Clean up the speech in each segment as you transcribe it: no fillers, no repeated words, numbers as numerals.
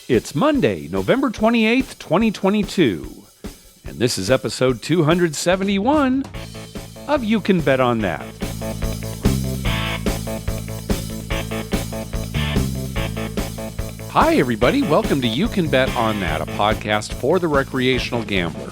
It's Monday, November 28th, 2022, and this is episode 271 of You Can Bet on That. Hi, everybody. Welcome to You Can Bet on That, a podcast for the recreational gambler.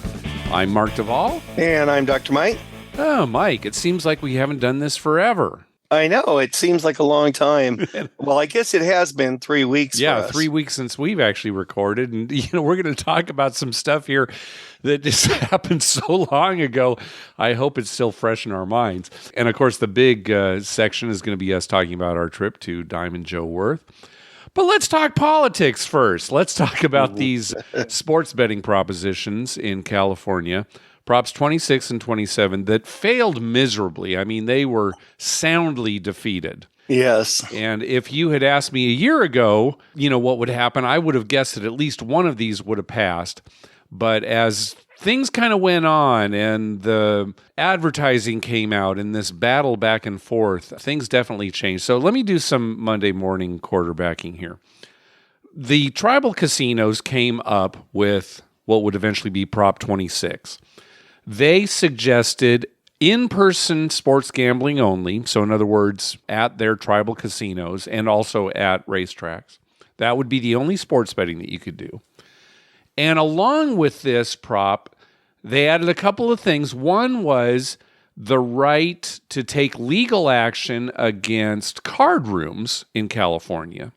I'm Mark Duvall. And I'm Dr. Mike. Oh, Mike, it seems like we haven't done this forever. I know. It seems like a long time. Well, I guess it has been 3 weeks. Yeah, for us. 3 weeks since we've actually recorded. And, we're going to talk about some stuff here that just happened so long ago. I hope it's still fresh in our minds. And, of course, the big section is going to be us talking about our trip to Diamond Joe Worth. But let's talk politics first. Let's talk about these sports betting propositions in California. Props 26 and 27 that failed miserably. I mean, they were soundly defeated. Yes. And if you had asked me a year ago, what would happen, I would have guessed that at least one of these would have passed. But as things kind of went on and the advertising came out and this battle back and forth, things definitely changed. So let me do some Monday morning quarterbacking here. The tribal casinos came up with what would eventually be Prop 26. They suggested in-person sports gambling only, so in other words, at their tribal casinos and also at racetracks. That would be the only sports betting that you could do. And along with this prop, they added a couple of things. One was the right to take legal action against card rooms in California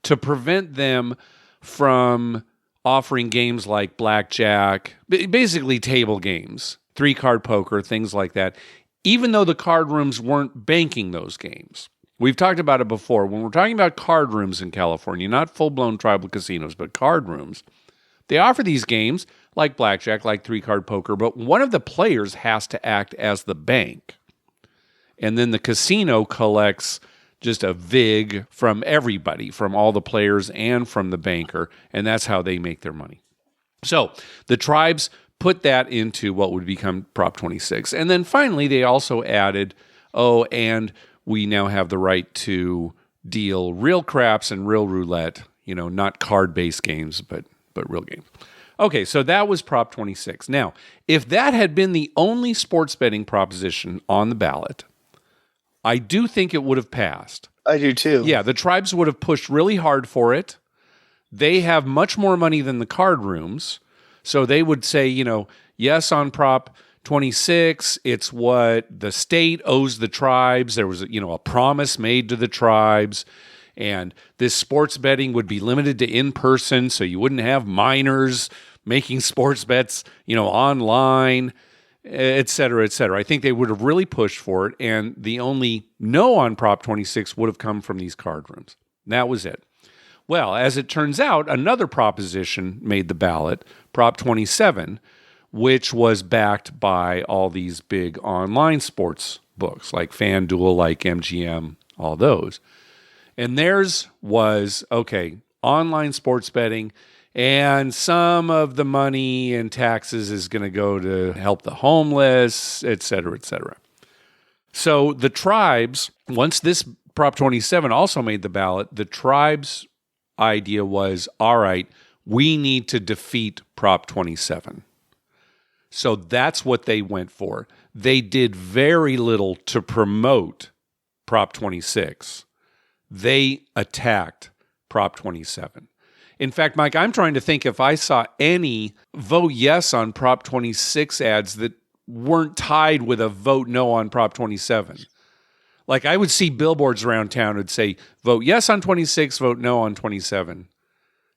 to prevent them from offering games like blackjack, basically table games, 3-card poker, things like that, even though the card rooms weren't banking those games. We've talked about it before. When we're talking about card rooms in California, not full-blown tribal casinos, but card rooms, they offer these games like blackjack, like 3-card poker, but one of the players has to act as the bank. And then the casino collects just a vig from everybody, from all the players and from the banker, and that's how they make their money. So the tribes put that into what would become Prop 26. And then finally, they also added, and we now have the right to deal real craps and real roulette, not card-based games, but real games. Okay, so that was Prop 26. Now, if that had been the only sports betting proposition on the ballot, I do think it would have passed. I do too. Yeah, the tribes would have pushed really hard for it. They have much more money than the card rooms. So they would say, yes, on Prop 26, it's what the state owes the tribes. There was, a promise made to the tribes. And this sports betting would be limited to in-person, so you wouldn't have minors making sports bets, online, et cetera, et cetera. I think they would have really pushed for it, and the only no on Prop 26 would have come from these card rooms. That was it. Well, as it turns out, another proposition made the ballot, Prop 27, which was backed by all these big online sports books like FanDuel, like MGM, all those. And theirs was, online sports betting, and some of the money and taxes is going to go to help the homeless, et cetera, et cetera. So the tribes, once this Prop 27 also made the ballot, the tribes' idea was, all right, we need to defeat Prop 27. So that's what they went for. They did very little to promote Prop 26. They attacked Prop 27. In fact, Mike, I'm trying to think if I saw any vote yes on Prop 26 ads that weren't tied with a vote no on Prop 27. Like I would see billboards around town that would say, vote yes on 26, vote no on 27.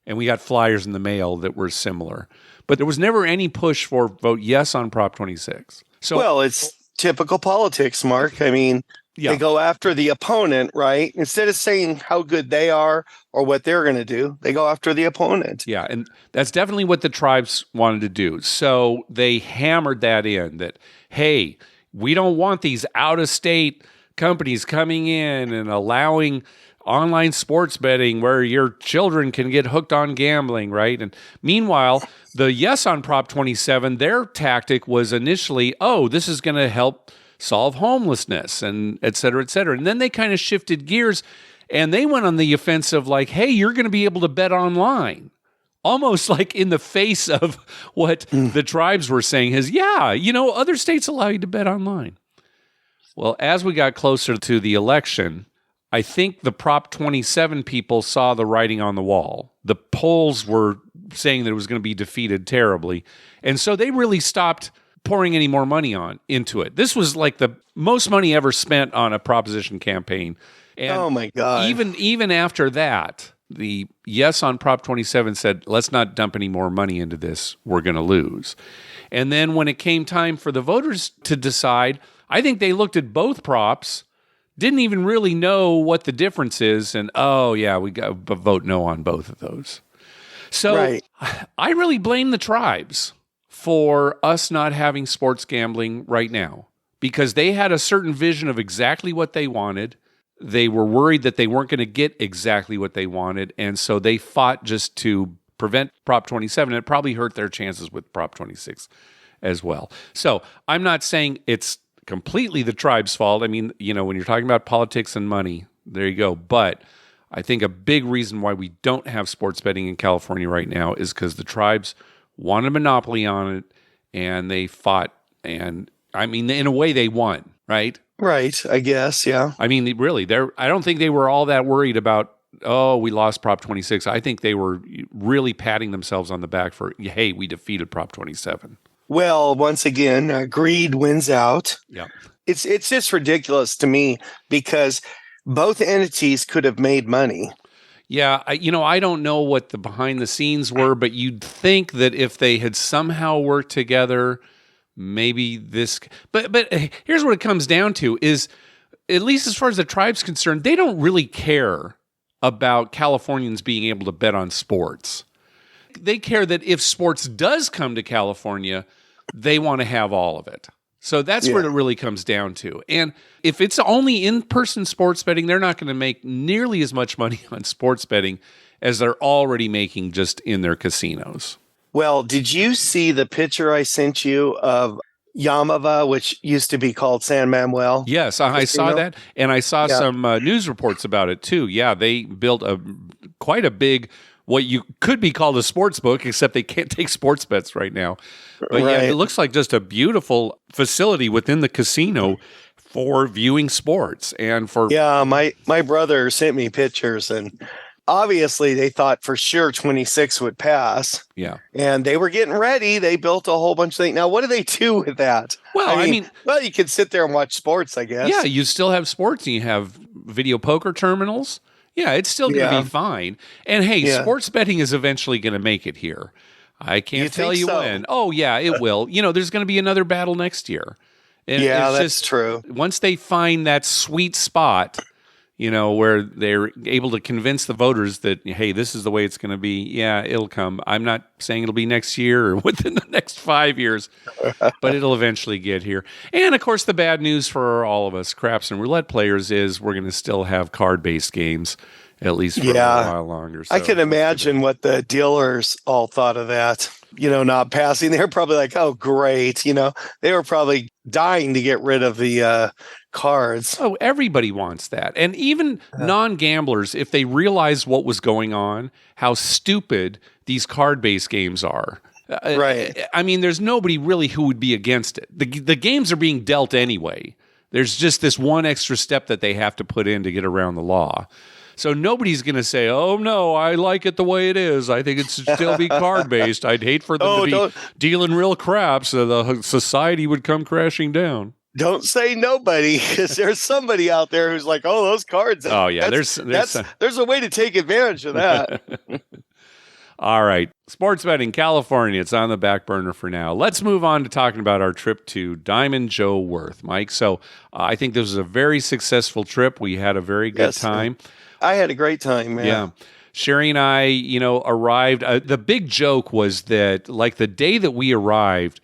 And we got flyers in the mail that were similar. But there was never any push for vote yes on Prop 26. Well, it's typical politics, Mark. I mean, they go after the opponent, right? Instead of saying how good they are or what they're going to do, they go after the opponent. Yeah, and that's definitely what the tribes wanted to do. So they hammered that in that, hey, we don't want these out-of-state companies coming in and allowing online sports betting where your children can get hooked on gambling, right? And meanwhile, the yes on Prop 27, their tactic was initially, this is going to help solve homelessness and et cetera, et cetera. And then they kind of shifted gears and they went on the offensive like, hey, you're going to be able to bet online. almost like in the face of what the tribes were saying is, yeah, other states allow you to bet online. Well, as we got closer to the election, I think the Prop 27 people saw the writing on the wall. The polls were saying that it was going to be defeated terribly. And so they really stopped pouring any more money into it. This was like the most money ever spent on a proposition campaign. And oh my God. Even after that, the yes on Prop 27 said, let's not dump any more money into this. We're going to lose. And then when it came time for the voters to decide, I think they looked at both props, didn't even really know what the difference is, and oh yeah, we got to vote no on both of those. So right. I really blame the tribes for us not having sports gambling right now, because they had a certain vision of exactly what they wanted. They were worried that they weren't going to get exactly what they wanted, and so they fought just to prevent Prop 27. It probably hurt their chances with Prop 26 as well. So I'm not saying it's completely the tribe's fault. I mean, when you're talking about politics and money, there you go. But I think a big reason why we don't have sports betting in California right now is because the tribes want a monopoly on it, and they fought. And I mean, in a way, they won, right? Right, I guess, yeah. I mean, really, I don't think they were all that worried about, oh, we lost Prop 26. I think they were really patting themselves on the back for, hey, we defeated Prop 27. Well, once again, greed wins out. Yeah. It's just ridiculous to me because both entities could have made money. Yeah, I don't know what the behind the scenes were, but you'd think that if they had somehow worked together, maybe this. But here's what it comes down to is, at least as far as the tribe's concerned, they don't really care about Californians being able to bet on sports. They care that if sports does come to California, they want to have all of it. So that's what it really comes down to. And if it's only in-person sports betting, they're not going to make nearly as much money on sports betting as they're already making just in their casinos. Well, did you see the picture I sent you of Yamava, which used to be called San Manuel? Yes, I saw that. And I saw some news reports about it too. Yeah, they built quite a big, what you could be called a sports book, except they can't take sports bets right now. But yeah, it looks like just a beautiful facility within the casino for viewing sports and for... Yeah, my brother sent me pictures, and obviously they thought for sure 26 would pass. Yeah. And they were getting ready. They built a whole bunch of things. Now, what do they do with that? Well, I mean well, you can sit there and watch sports, I guess. Yeah, you still have sports, and you have video poker terminals. Yeah, it's still going to be fine. And hey, sports betting is eventually going to make it here. I can't tell you when. Oh, yeah, it will. There's going to be another battle next year. And yeah, that's true. Once they find that sweet spot, where they're able to convince the voters that, hey, this is the way it's going to be, yeah, it'll come. I'm not saying it'll be next year or within the next 5 years, but it'll eventually get here. And, of course, the bad news for all of us craps and roulette players is we're going to still have card-based games, at least for a while longer. So I can imagine what the dealers all thought of that, not passing. They're probably like, oh, great. They were probably dying to get rid of the cards. Oh, everybody wants that. And even non-gamblers, if they realized what was going on, how stupid these card-based games are. Right. I mean, there's nobody really who would be against it. The games are being dealt anyway. There's just this one extra step that they have to put in to get around the law. So nobody's going to say, oh, no, I like it the way it is. I think it should still be card-based. I'd hate for them to be dealing real crap so the society would come crashing down. Don't say nobody, because there's somebody out there who's like, oh, those cards. Oh, yeah. There's a way to take advantage of that. All right. Sports betting, California. It's on the back burner for now. Let's move on to talking about our trip to Diamond Joe Worth, Mike. So I think this was a very successful trip. We had a very good time. I had a great time, man. Yeah. Sherry and I, arrived. The big joke was that, like, the day that we arrived,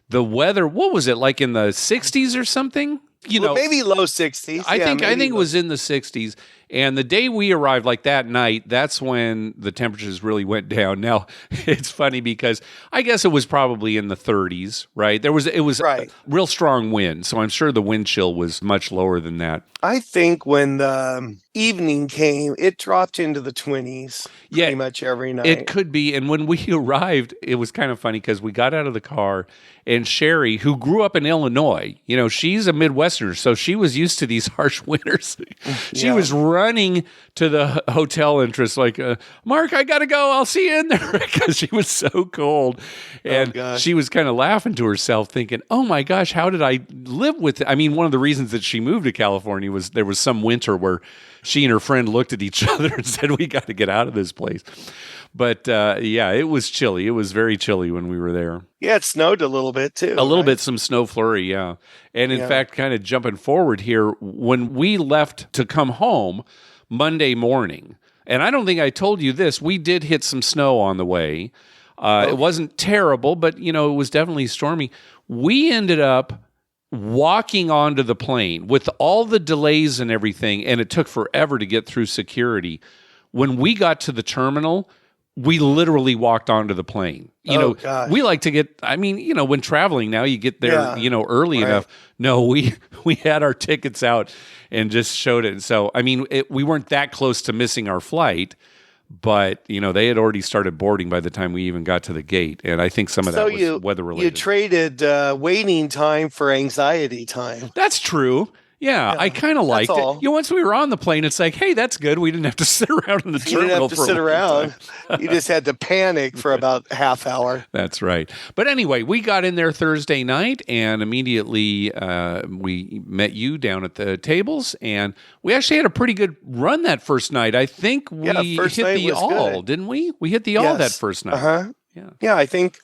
the weather, what was it, like in the 60s or something? Maybe low 60s. I think it was in the 60s. And the day we arrived, like that night, that's when the temperatures really went down. Now, it's funny because I guess it was probably in the 30s, right? It was a real strong wind, so I'm sure the wind chill was much lower than that. I think when the evening came, it dropped into the 20s pretty much every night. It could be. And when we arrived, it was kind of funny because we got out of the car and Sherry, who grew up in Illinois, she's a Midwesterner, so she was used to these harsh winters. She was running to the hotel entrance like, Mark, I got to go. I'll see you in there because she was so cold. And she was kind of laughing to herself thinking, oh my gosh, how did I live with it? I mean, one of the reasons that she moved to California was there was some winter where she and her friend looked at each other and said, we got to get out of this place. But it was chilly. It was very chilly when we were there. Yeah, it snowed a little bit too. A little bit, some snow flurry, yeah. And in fact, kind of jumping forward here, when we left to come home Monday morning, and I don't think I told you this, we did hit some snow on the way. It wasn't terrible, but it was definitely stormy. We ended up walking onto the plane with all the delays and everything, and it took forever to get through security. When we got to the terminal, we literally walked onto the plane. We like to get, when traveling now, you get there, early enough. No, we had our tickets out and just showed it. So, we weren't that close to missing our flight, but, they had already started boarding by the time we even got to the gate. And I think some of that was weather related. You traded waiting time for anxiety time. That's true. Yeah, I kind of liked it. Once we were on the plane, it's like, hey, that's good. We didn't have to sit around in the terminal. You didn't have to sit around. You just had to panic for about half hour. That's right. But anyway, we got in there Thursday night, and immediately we met you down at the tables, and we actually had a pretty good run that first night. I think we hit the all, didn't we? We hit the all that first night. Uh-huh. Yeah, I think,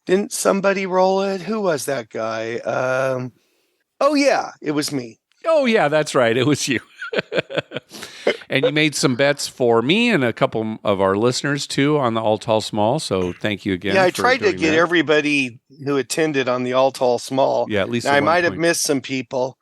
didn't somebody roll it? Who was that guy? It was me. Oh, yeah, that's right. It was you. And you made some bets for me and a couple of our listeners, too, on the All Tall Small. So thank you again. Yeah, I tried to get everybody who attended on the All Tall Small. Yeah, at least I might have missed some people,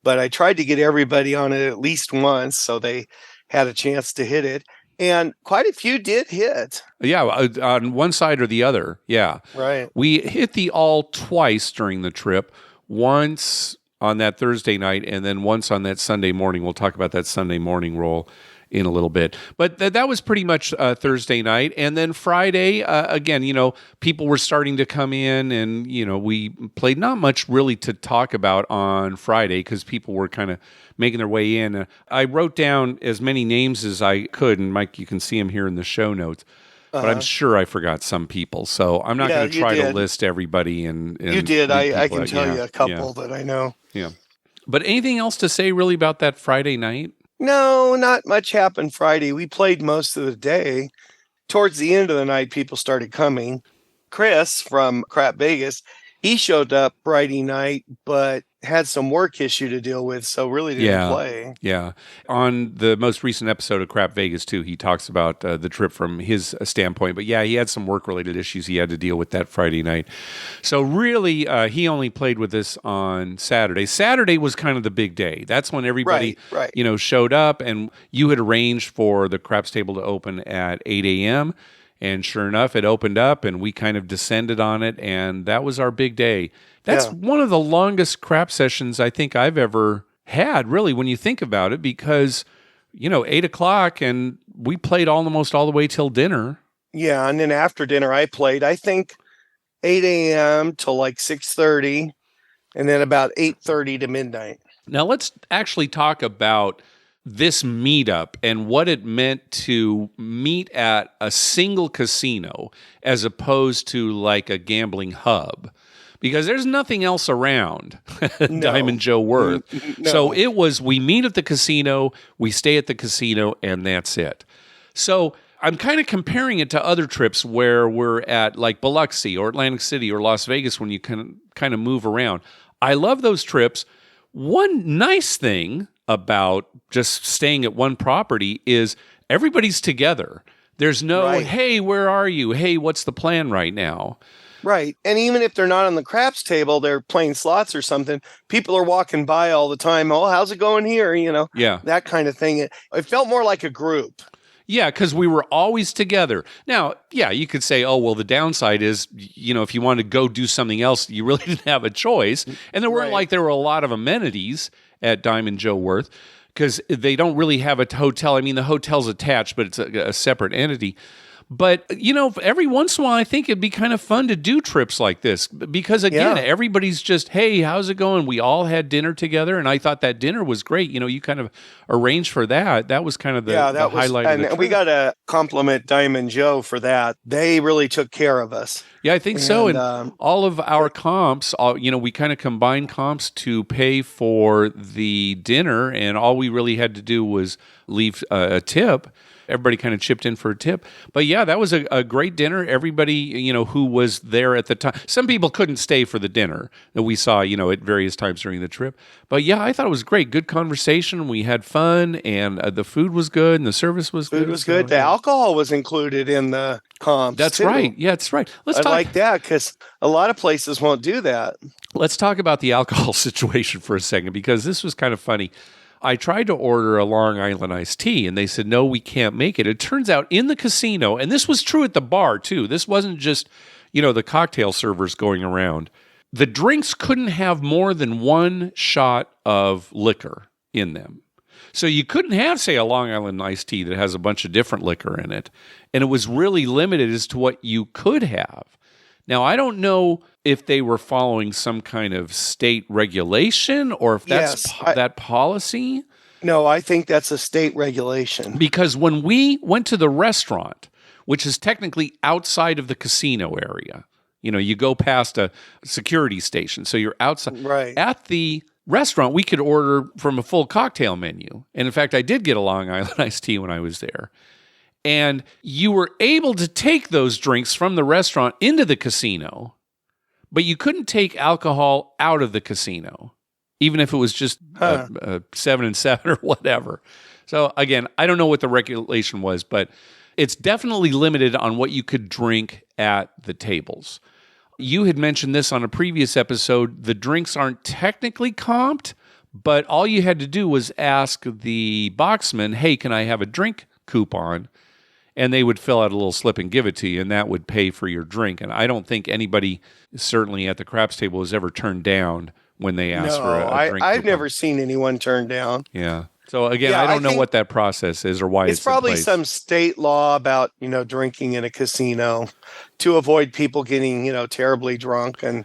but I tried to get everybody on it at least once so they had a chance to hit it. And quite a few did hit. Yeah, on one side or the other. Yeah. Right. We hit the all twice during the trip. Once on that Thursday night, and then once on that Sunday morning. We'll talk about that Sunday morning roll in a little bit. But that was pretty much Thursday night. And then Friday, again, people were starting to come in, and, we played not much really to talk about on Friday because people were kind of making their way in. I wrote down as many names as I could, and Mike, you can see them here in the show notes. But I'm sure I forgot some people, so I'm not going to try to list everybody. And you did. I can tell you a couple that I know. Yeah. But anything else to say really about that Friday night? No, not much happened Friday. We played most of the day. Towards the end of the night, people started coming. Chris from Crap Vegas, he showed up Friday night, but had some work issue to deal with, so really didn't play. Yeah. On the most recent episode of Crap Vegas, too, he talks about the trip from his standpoint. But yeah, he had some work-related issues he had to deal with that Friday night. So really, he only played with us on Saturday. Saturday was kind of the big day. That's when everybody, showed up, and you had arranged for the craps table to open at 8 a.m., and sure enough, it opened up, and we kind of descended on it, and that was our big day. That's one of the longest crap sessions I think I've ever had, really, when you think about it, because, 8 o'clock, and we played almost all the way till dinner. Yeah, and then after dinner, I played, I think, 8 a.m. till like 6:30, and then about 8:30 to midnight. Now, let's actually talk about this meetup and what it meant to meet at a single casino as opposed to like a gambling hub, because there's nothing else around Diamond Joe Worth. No. So it was, we meet at the casino, we stay at the casino, and that's it. So I'm kind of comparing it to other trips where we're at like Biloxi or Atlantic City or Las Vegas when you can kind of move around. I love those trips. One nice thing about just staying at one property is everybody's together. There's no, hey, where are you? Hey, what's the plan right now? Right. And even if they're not on the craps table, they're playing slots or something. People are walking by all the time. Oh, how's it going here? Yeah. That kind of thing. It felt more like a group. Yeah, because we were always together. Now, yeah, you could say, oh, well, the downside is, if you wanted to go do something else, you really didn't have a choice. And there weren't there were a lot of amenities at Diamond Joe Worth because they don't really have a hotel. I mean, the hotel's attached, but it's a separate entity. But, every once in a while, I think it'd be kind of fun to do trips like this because, again, everybody's just, hey, how's it going? We all had dinner together, and I thought that dinner was great. You kind of arranged for that. That was kind of the highlight of the trip. And we got to compliment Diamond Joe for that. They really took care of us. Yeah, I think so. And all of our comps, we kind of combined comps to pay for the dinner, and all we really had to do was leave a tip. Everybody kind of chipped in for a tip. But yeah, that was a great dinner. Everybody, who was there at the time. Some people couldn't stay for the dinner that we saw, at various times during the trip. But yeah, I thought it was great. Good conversation. We had fun, and the food was good, and the service was good. Food was good. The alcohol was included in the comps. That's too. right. Yeah, that's right. I like that because a lot of places won't do that. Let's talk about the alcohol situation for a second because this was kind of funny. I tried to order a Long Island iced tea, and they said, no, we can't make it. It turns out in the casino, and this was true at the bar, too. This wasn't just, the cocktail servers going around. The drinks couldn't have more than one shot of liquor in them. So you couldn't have, say, a Long Island iced tea that has a bunch of different liquor in it. And it was really limited as to what you could have. Now, I don't know if they were following some kind of state regulation or if that's that policy. No, I think that's a state regulation. Because when we went to the restaurant, which is technically outside of the casino area, you go past a security station, so you're outside. Right. At the restaurant, we could order from a full cocktail menu. And in fact, I did get a Long Island iced tea when I was there. And you were able to take those drinks from the restaurant into the casino, but you couldn't take alcohol out of the casino, even if it was just a 7 and 7 or whatever. So again, I don't know what the regulation was, but it's definitely limited on what you could drink at the tables. You had mentioned this on a previous episode. The drinks aren't technically comped, but all you had to do was ask the boxman, hey, can I have a drink coupon? And they would fill out a little slip and give it to you, and that would pay for your drink. And I don't think anybody, certainly at the craps table, has ever turned down when they ask for a drink. I've never seen anyone turn down. Yeah. So again, I don't know what that process is or why it's probably in place. Some state law about, drinking in a casino to avoid people getting, terribly drunk and,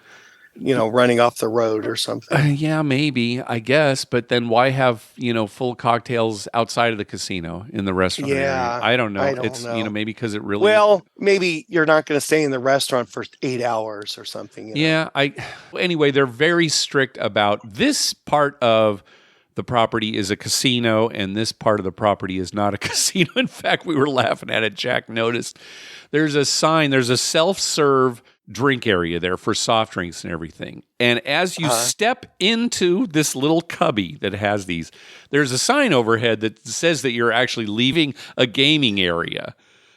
running off the road or something. Yeah, maybe, I guess. But then why have, full cocktails outside of the casino in the restaurant area? I don't know. It's maybe because it really... Well, maybe you're not going to stay in the restaurant for 8 hours or something. Yeah. Anyway, they're very strict about this part of the property is a casino, and this part of the property is not a casino. In fact, we were laughing at it. Jack noticed there's a sign, there's a self-serve drink area there for soft drinks and everything. And as you step into this little cubby that has these, there's a sign overhead that says that you're actually leaving a gaming area.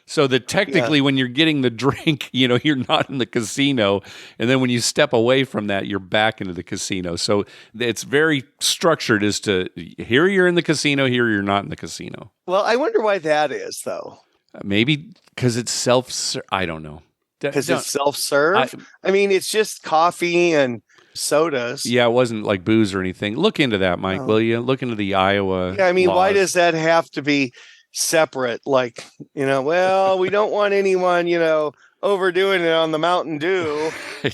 So that technically when you're getting the drink, you're not in the casino. And then when you step away from that, you're back into the casino. So it's very structured as to here you're in the casino, here you're not in the casino. Well, I wonder why that is, though. Maybe because it's self-serve. I don't know. Because it's self-serve? I mean, it's just coffee and sodas. Yeah, it wasn't like booze or anything. Look into that, Mike, will you? Look into the Iowa Yeah, I mean, laws. Why does that have to be separate? Like, well, we don't want anyone, overdoing it on the Mountain Dew. I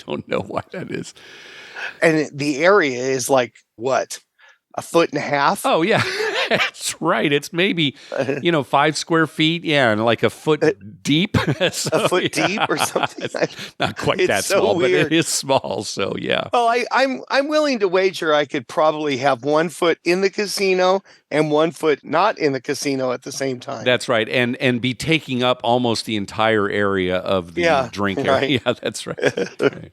don't know why that is. And the area is like, what, 1.5 feet? Oh, yeah. That's right. It's maybe, 5 square feet. Yeah. And like a foot deep. So, a foot deep or something. Not quite It's that so small, weird. but it is small. So, yeah. Well, I'm willing to wager I could probably have 1 foot in the casino and 1 foot not in the casino at the same time. That's right. And be taking up almost the entire area of the drink area. Right. Yeah, that's right. Right.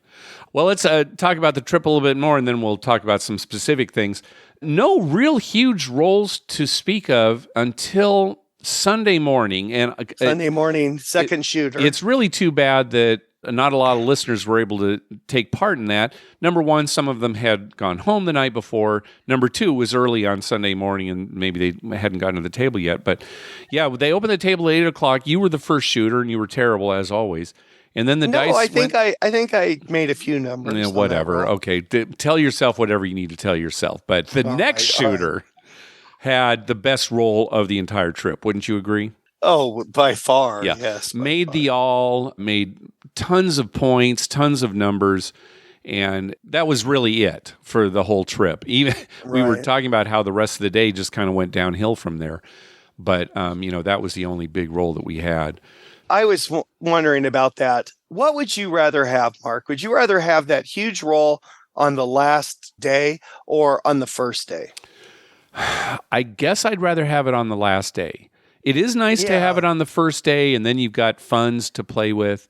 Well, let's talk about the trip a little bit more, and then we'll talk about some specific things. No real huge rolls to speak of until Sunday morning. And Sunday morning, second shooter. It's really too bad that not a lot of listeners were able to take part in that. Number one, some of them had gone home the night before. Number two, it was early on Sunday morning, and maybe they hadn't gotten to the table yet. But yeah, they opened the table at 8 o'clock. You were the first shooter, and you were terrible as always. And then the dice. I think I made a few numbers. Yeah, whatever. Okay, tell yourself whatever you need to tell yourself. But the next shooter had the best roll of the entire trip. Wouldn't you agree? Oh, by far. Yeah. Yes. Made tons of points, tons of numbers. And that was really it for the whole trip. Even we were talking about how the rest of the day just kind of went downhill from there. But, that was the only big roll that we had. I was wondering about that. What would you rather have, Mark? Would you rather have that huge roll on the last day or on the first day? I guess I'd rather have it on the last day. It is nice to have it on the first day, and then you've got funds to play with.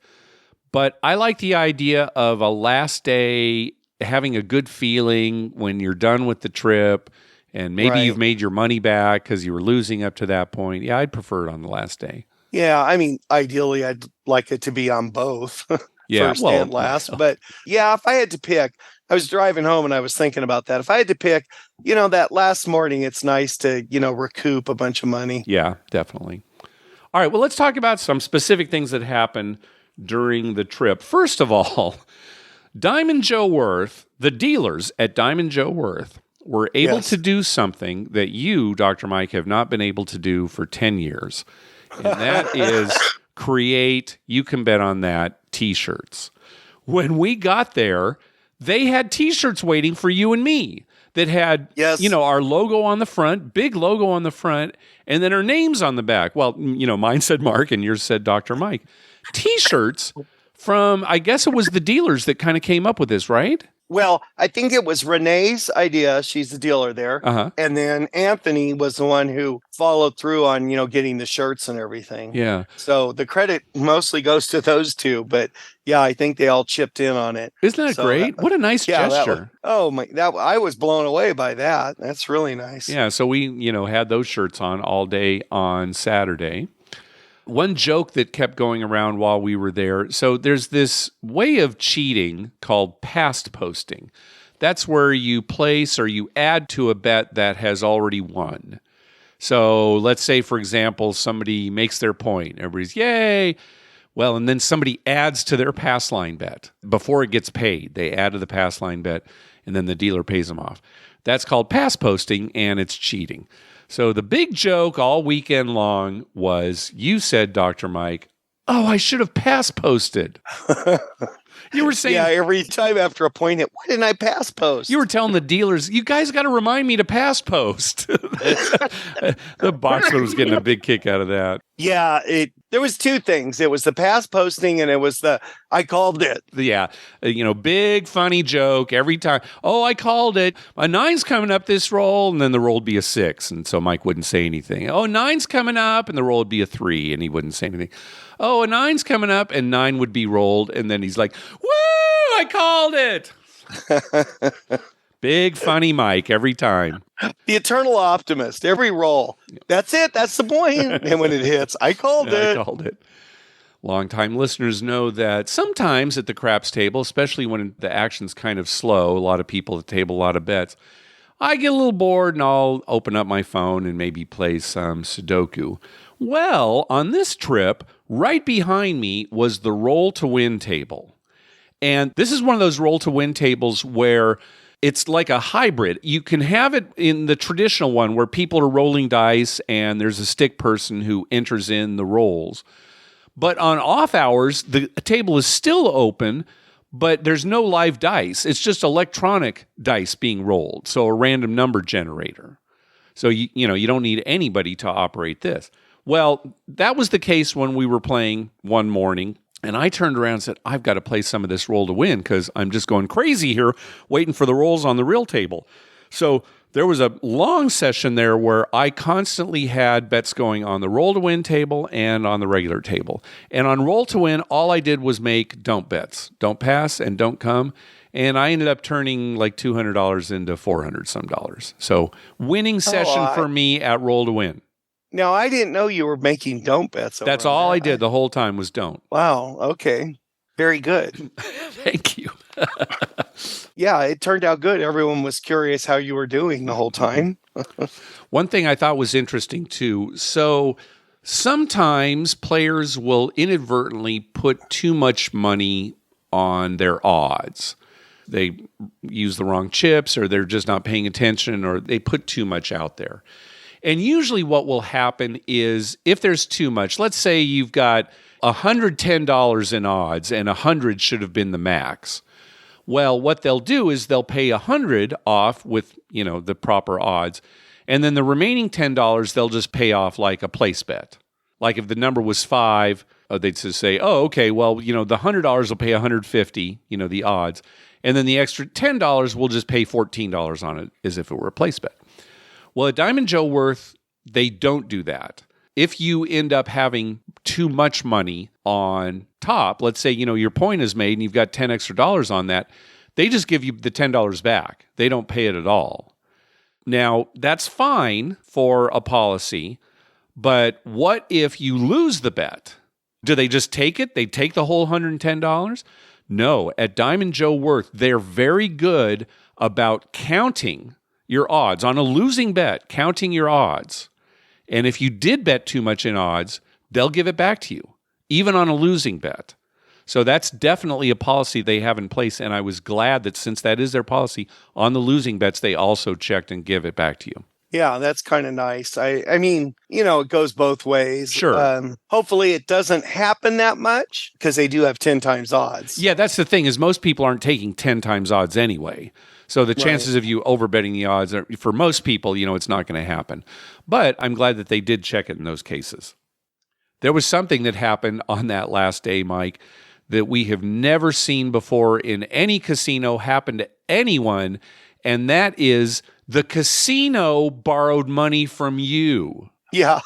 But I like the idea of a last day having a good feeling when you're done with the trip, and maybe you've made your money back because you were losing up to that point. Yeah, I'd prefer it on the last day. Yeah, I mean, ideally, I'd like it to be on both, first and last. But yeah, if I had to pick, I was driving home and I was thinking about that. If I had to pick, that last morning, it's nice to, recoup a bunch of money. Yeah, definitely. All right, well, let's talk about some specific things that happened during the trip. First of all, Diamond Joe Worth, the dealers at Diamond Joe Worth, were able to do something that you, Dr. Mike, have not been able to do for 10 years. And that is create, you can bet on that, T-shirts. When we got there, they had T-shirts waiting for you and me that had, our logo on the front, big logo on the front, and then our names on the back. Well, mine said Mark and yours said Dr. Mike. T-shirts from, I guess it was the dealers that kind of came up with this, right? Well, I think it was Renee's idea. She's the dealer there. And then Anthony was the one who followed through on, getting the shirts and everything. Yeah. So the credit mostly goes to those two. But yeah, I think they all chipped in on it. Isn't that great? What a nice gesture. I was blown away by that. That's really nice. Yeah. So we, had those shirts on all day on Saturday. One joke that kept going around while we were there. So there's this way of cheating called past posting. That's where you place or you add to a bet that has already won. So let's say, for example, somebody makes their point. Everybody's, yay. Well, and then somebody adds to their pass line bet. Before it gets paid, they add to the pass line bet, and then the dealer pays them off. That's called past posting, and it's cheating. So the big joke all weekend long was, you said, Dr. Mike, oh, I should have pass posted. You were saying... Yeah, every time after a point, why didn't I pass post? You were telling the dealers, you guys got to remind me to pass post. The boxman was getting a big kick out of that. Yeah, there was two things. It was the pass posting and it was I called it. Yeah, big funny joke every time. Oh, I called it. A 9's coming up this roll, and then the roll would be a 6. And so Mike wouldn't say anything. Oh, 9's coming up, and the roll would be a 3, and he wouldn't say anything. Oh, a 9's coming up, and 9 would be rolled, and then he's like, woo, I called it. Big funny Mike every time. The eternal optimist, every roll. That's it. That's the point. And when it hits, I called it. I called it. Longtime listeners know that sometimes at the craps table, especially when the action's kind of slow, a lot of people at the table, a lot of bets, I get a little bored and I'll open up my phone and maybe play some Sudoku. Well, on this trip, right behind me was the roll to win table. And this is one of those roll to win tables where it's like a hybrid. You can have it in the traditional one where people are rolling dice and there's a stick person who enters in the rolls. But on off hours, the table is still open, but there's no live dice. It's just electronic dice being rolled, so a random number generator. So you don't need anybody to operate this. Well, that was the case when we were playing one morning. And I turned around and said, I've got to play some of this roll to win because I'm just going crazy here waiting for the rolls on the real table. So there was a long session there where I constantly had bets going on the roll to win table and on the regular table. And on roll to win, all I did was make don't bets. Don't pass and don't come. And I ended up turning like $200 into $400 some dollars. So winning session for me at roll to win. Now, I didn't know you were making don't bets. That's all I did the whole time was don't. Wow. Okay. Very good. Thank you. Yeah, it turned out good. Everyone was curious how you were doing the whole time. One thing I thought was interesting too. So sometimes players will inadvertently put too much money on their odds. They use the wrong chips, or they're just not paying attention, or they put too much out there. And usually what will happen is if there's too much, let's say you've got $110 in odds and 100 should have been the max. Well, what they'll do is they'll pay 100 off with, the proper odds. And then the remaining $10, they'll just pay off like a place bet. Like if the number was 5, they'd just say, oh, okay, well, the $100 will pay 150, the odds. And then the extra $10 will just pay $14 on it as if it were a place bet. Well, at Diamond Joe Worth, they don't do that. If you end up having too much money on top, let's say, your point is made and you've got 10 extra dollars on that, they just give you the $10 back. They don't pay it at all. Now, that's fine for a policy, but what if you lose the bet? Do they just take it? They take the whole $110? No, at Diamond Joe Worth, they're very good about counting your odds. On a losing bet, counting your odds. And if you did bet too much in odds, they'll give it back to you, even on a losing bet. So that's definitely a policy they have in place, and I was glad that since that is their policy, on the losing bets, they also checked and give it back to you. Yeah, that's kind of nice. I mean, it goes both ways. Sure. Hopefully it doesn't happen that much because they do have 10 times odds. Yeah, that's the thing is most people aren't taking 10 times odds anyway. So the chances of you overbetting the odds, for most people, it's not going to happen. But I'm glad that they did check it in those cases. There was something that happened on that last day, Mike, that we have never seen before in any casino happen to anyone, and that is the casino borrowed money from you. Yeah.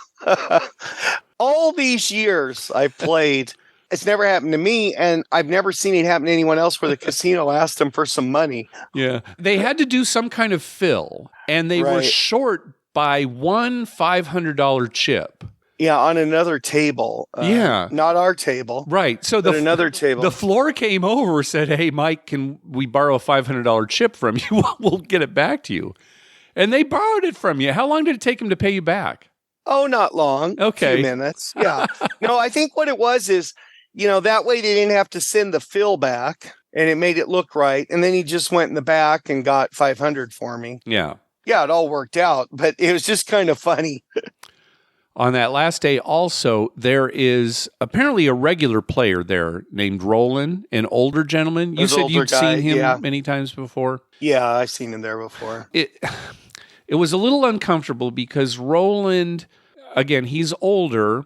All these years I've played, it's never happened to me, and I've never seen it happen to anyone else where the casino asked them for some money. Yeah. They had to do some kind of fill, and they were short by one $500 chip. Yeah, on another table. Not our table. Right. So another table. The floor came over, said, hey, Mike, can we borrow a $500 chip from you? We'll get it back to you. And they borrowed it from you. How long did it take them to pay you back? Oh, not long. Okay. A few minutes. Yeah. No, I think what it was is, that way they didn't have to send the fill back, and it made it look right. And then he just went in the back and got 500 for me. Yeah. Yeah, it all worked out, but it was just kind of funny. On that last day also, there is apparently a regular player there named Roland, an older gentleman. You said you'd seen him many times before? Yeah, I've seen him there before. It was a little uncomfortable because Roland, again, he's older,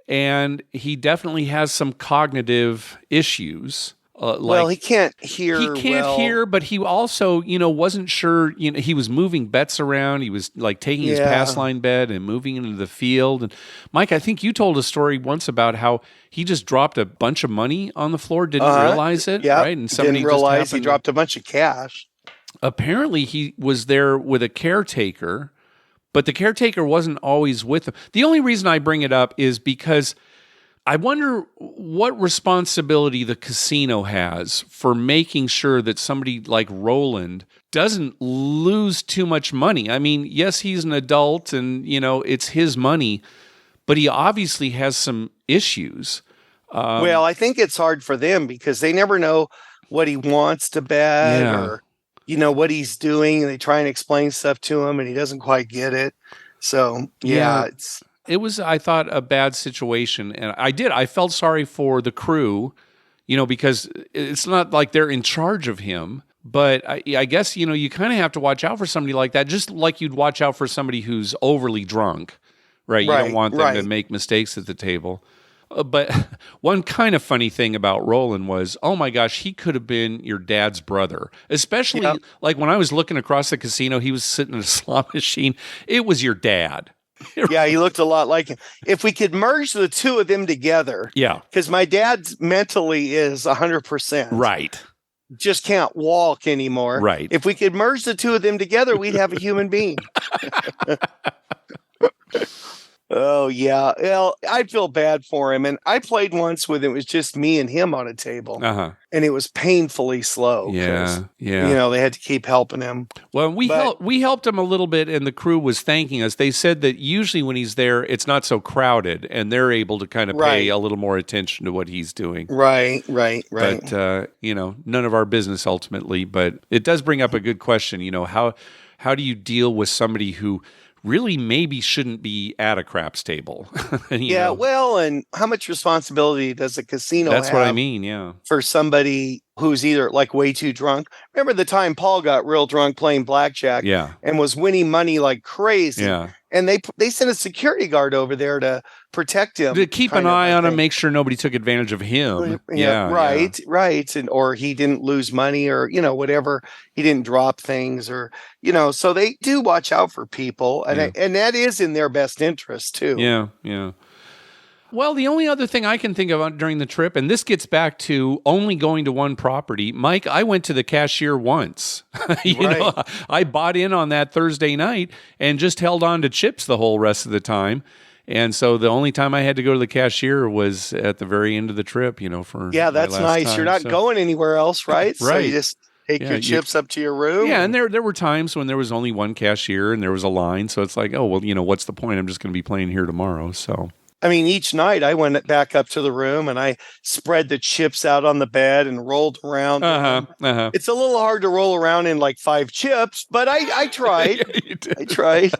and he definitely has some cognitive issues. Well, he can't hear. He can't hear, but he also, wasn't sure. He was moving bets around. He was like taking his pass line bet and moving into the field. And Mike, I think you told a story once about how he just dropped a bunch of money on the floor, didn't realize it, right? And somebody didn't realize he dropped a bunch of cash. Apparently, he was there with a caretaker, but the caretaker wasn't always with him. The only reason I bring it up is because I wonder what responsibility the casino has for making sure that somebody like Roland doesn't lose too much money. I mean, yes, he's an adult and, it's his money, but he obviously has some issues. Well, I think it's hard for them because they never know what he wants to bet or, what he's doing. And they try and explain stuff to him and he doesn't quite get it. So, It was, I thought, a bad situation. And I felt sorry for the crew, because it's not like they're in charge of him. But I guess, you kind of have to watch out for somebody like that, just like you'd watch out for somebody who's overly drunk, right? You don't want them to make mistakes at the table. But one kind of funny thing about Roland was, oh my gosh, he could have been your dad's brother. Especially like when I was looking across the casino, he was sitting in a slot machine. It was your dad. Yeah, he looked a lot like him. If we could merge the two of them together. Yeah. Because my dad mentally is 100%. Right. Just can't walk anymore. Right. If we could merge the two of them together, we'd have a human being. Oh yeah. Well, I feel bad for him. And I played once with it was just me and him on a table. Uh-huh. And it was painfully slow because Yeah. they had to keep helping him. Well, But we helped him a little bit, and the crew was thanking us. They said that usually when he's there, it's not so crowded, and they're able to kind of pay Right. a little more attention to what he's doing. right. But none of our business ultimately. But it does bring up a good question. How do you deal with somebody who really maybe shouldn't be at a craps table? Yeah, well, and how much responsibility does a casino that's have what I mean. Yeah. for somebody who's either like way too drunk? Remember the time Paul got real drunk playing blackjack Yeah. and was winning money like crazy? Yeah. And they sent a security guard over there to protect him. To keep an kind of, eye I on him, think. make sure nobody took advantage of him. Right. And or he didn't lose money or, whatever. He didn't drop things or, so they do watch out for people. And and that is in their best interest too. Yeah. Well, the only other thing I can think of during the trip, and this gets back to only going to one property, Mike, I went to the cashier once. I bought in on that Thursday night and just held on to chips the whole rest of the time. And so the only time I had to go to the cashier was at the very end of the trip, for that's my last nice. time. You're not going anywhere else, right? So you just take your chips up to your room. Yeah, and there were times when there was only one cashier and there was a line. So it's like, oh, well, what's the point? I'm just going to be playing here tomorrow. So I mean, each night I went back up to the room and I spread the chips out on the bed and rolled around. It's a little hard to roll around in like 5 chips, but I tried. I tried.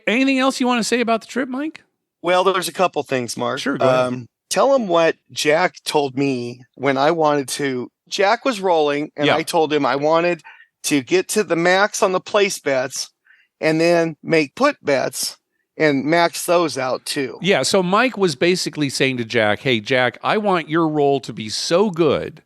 Anything else you want to say about the trip, Mike? Well, there's a couple things, Mark. Sure, go ahead. Tell him what Jack told me when I wanted to. Jack was rolling, and I told him I wanted to get to the max on the place bets and then make put bets and max those out too. Yeah, so Mike was basically saying to Jack, hey, Jack, I want your roll to be so good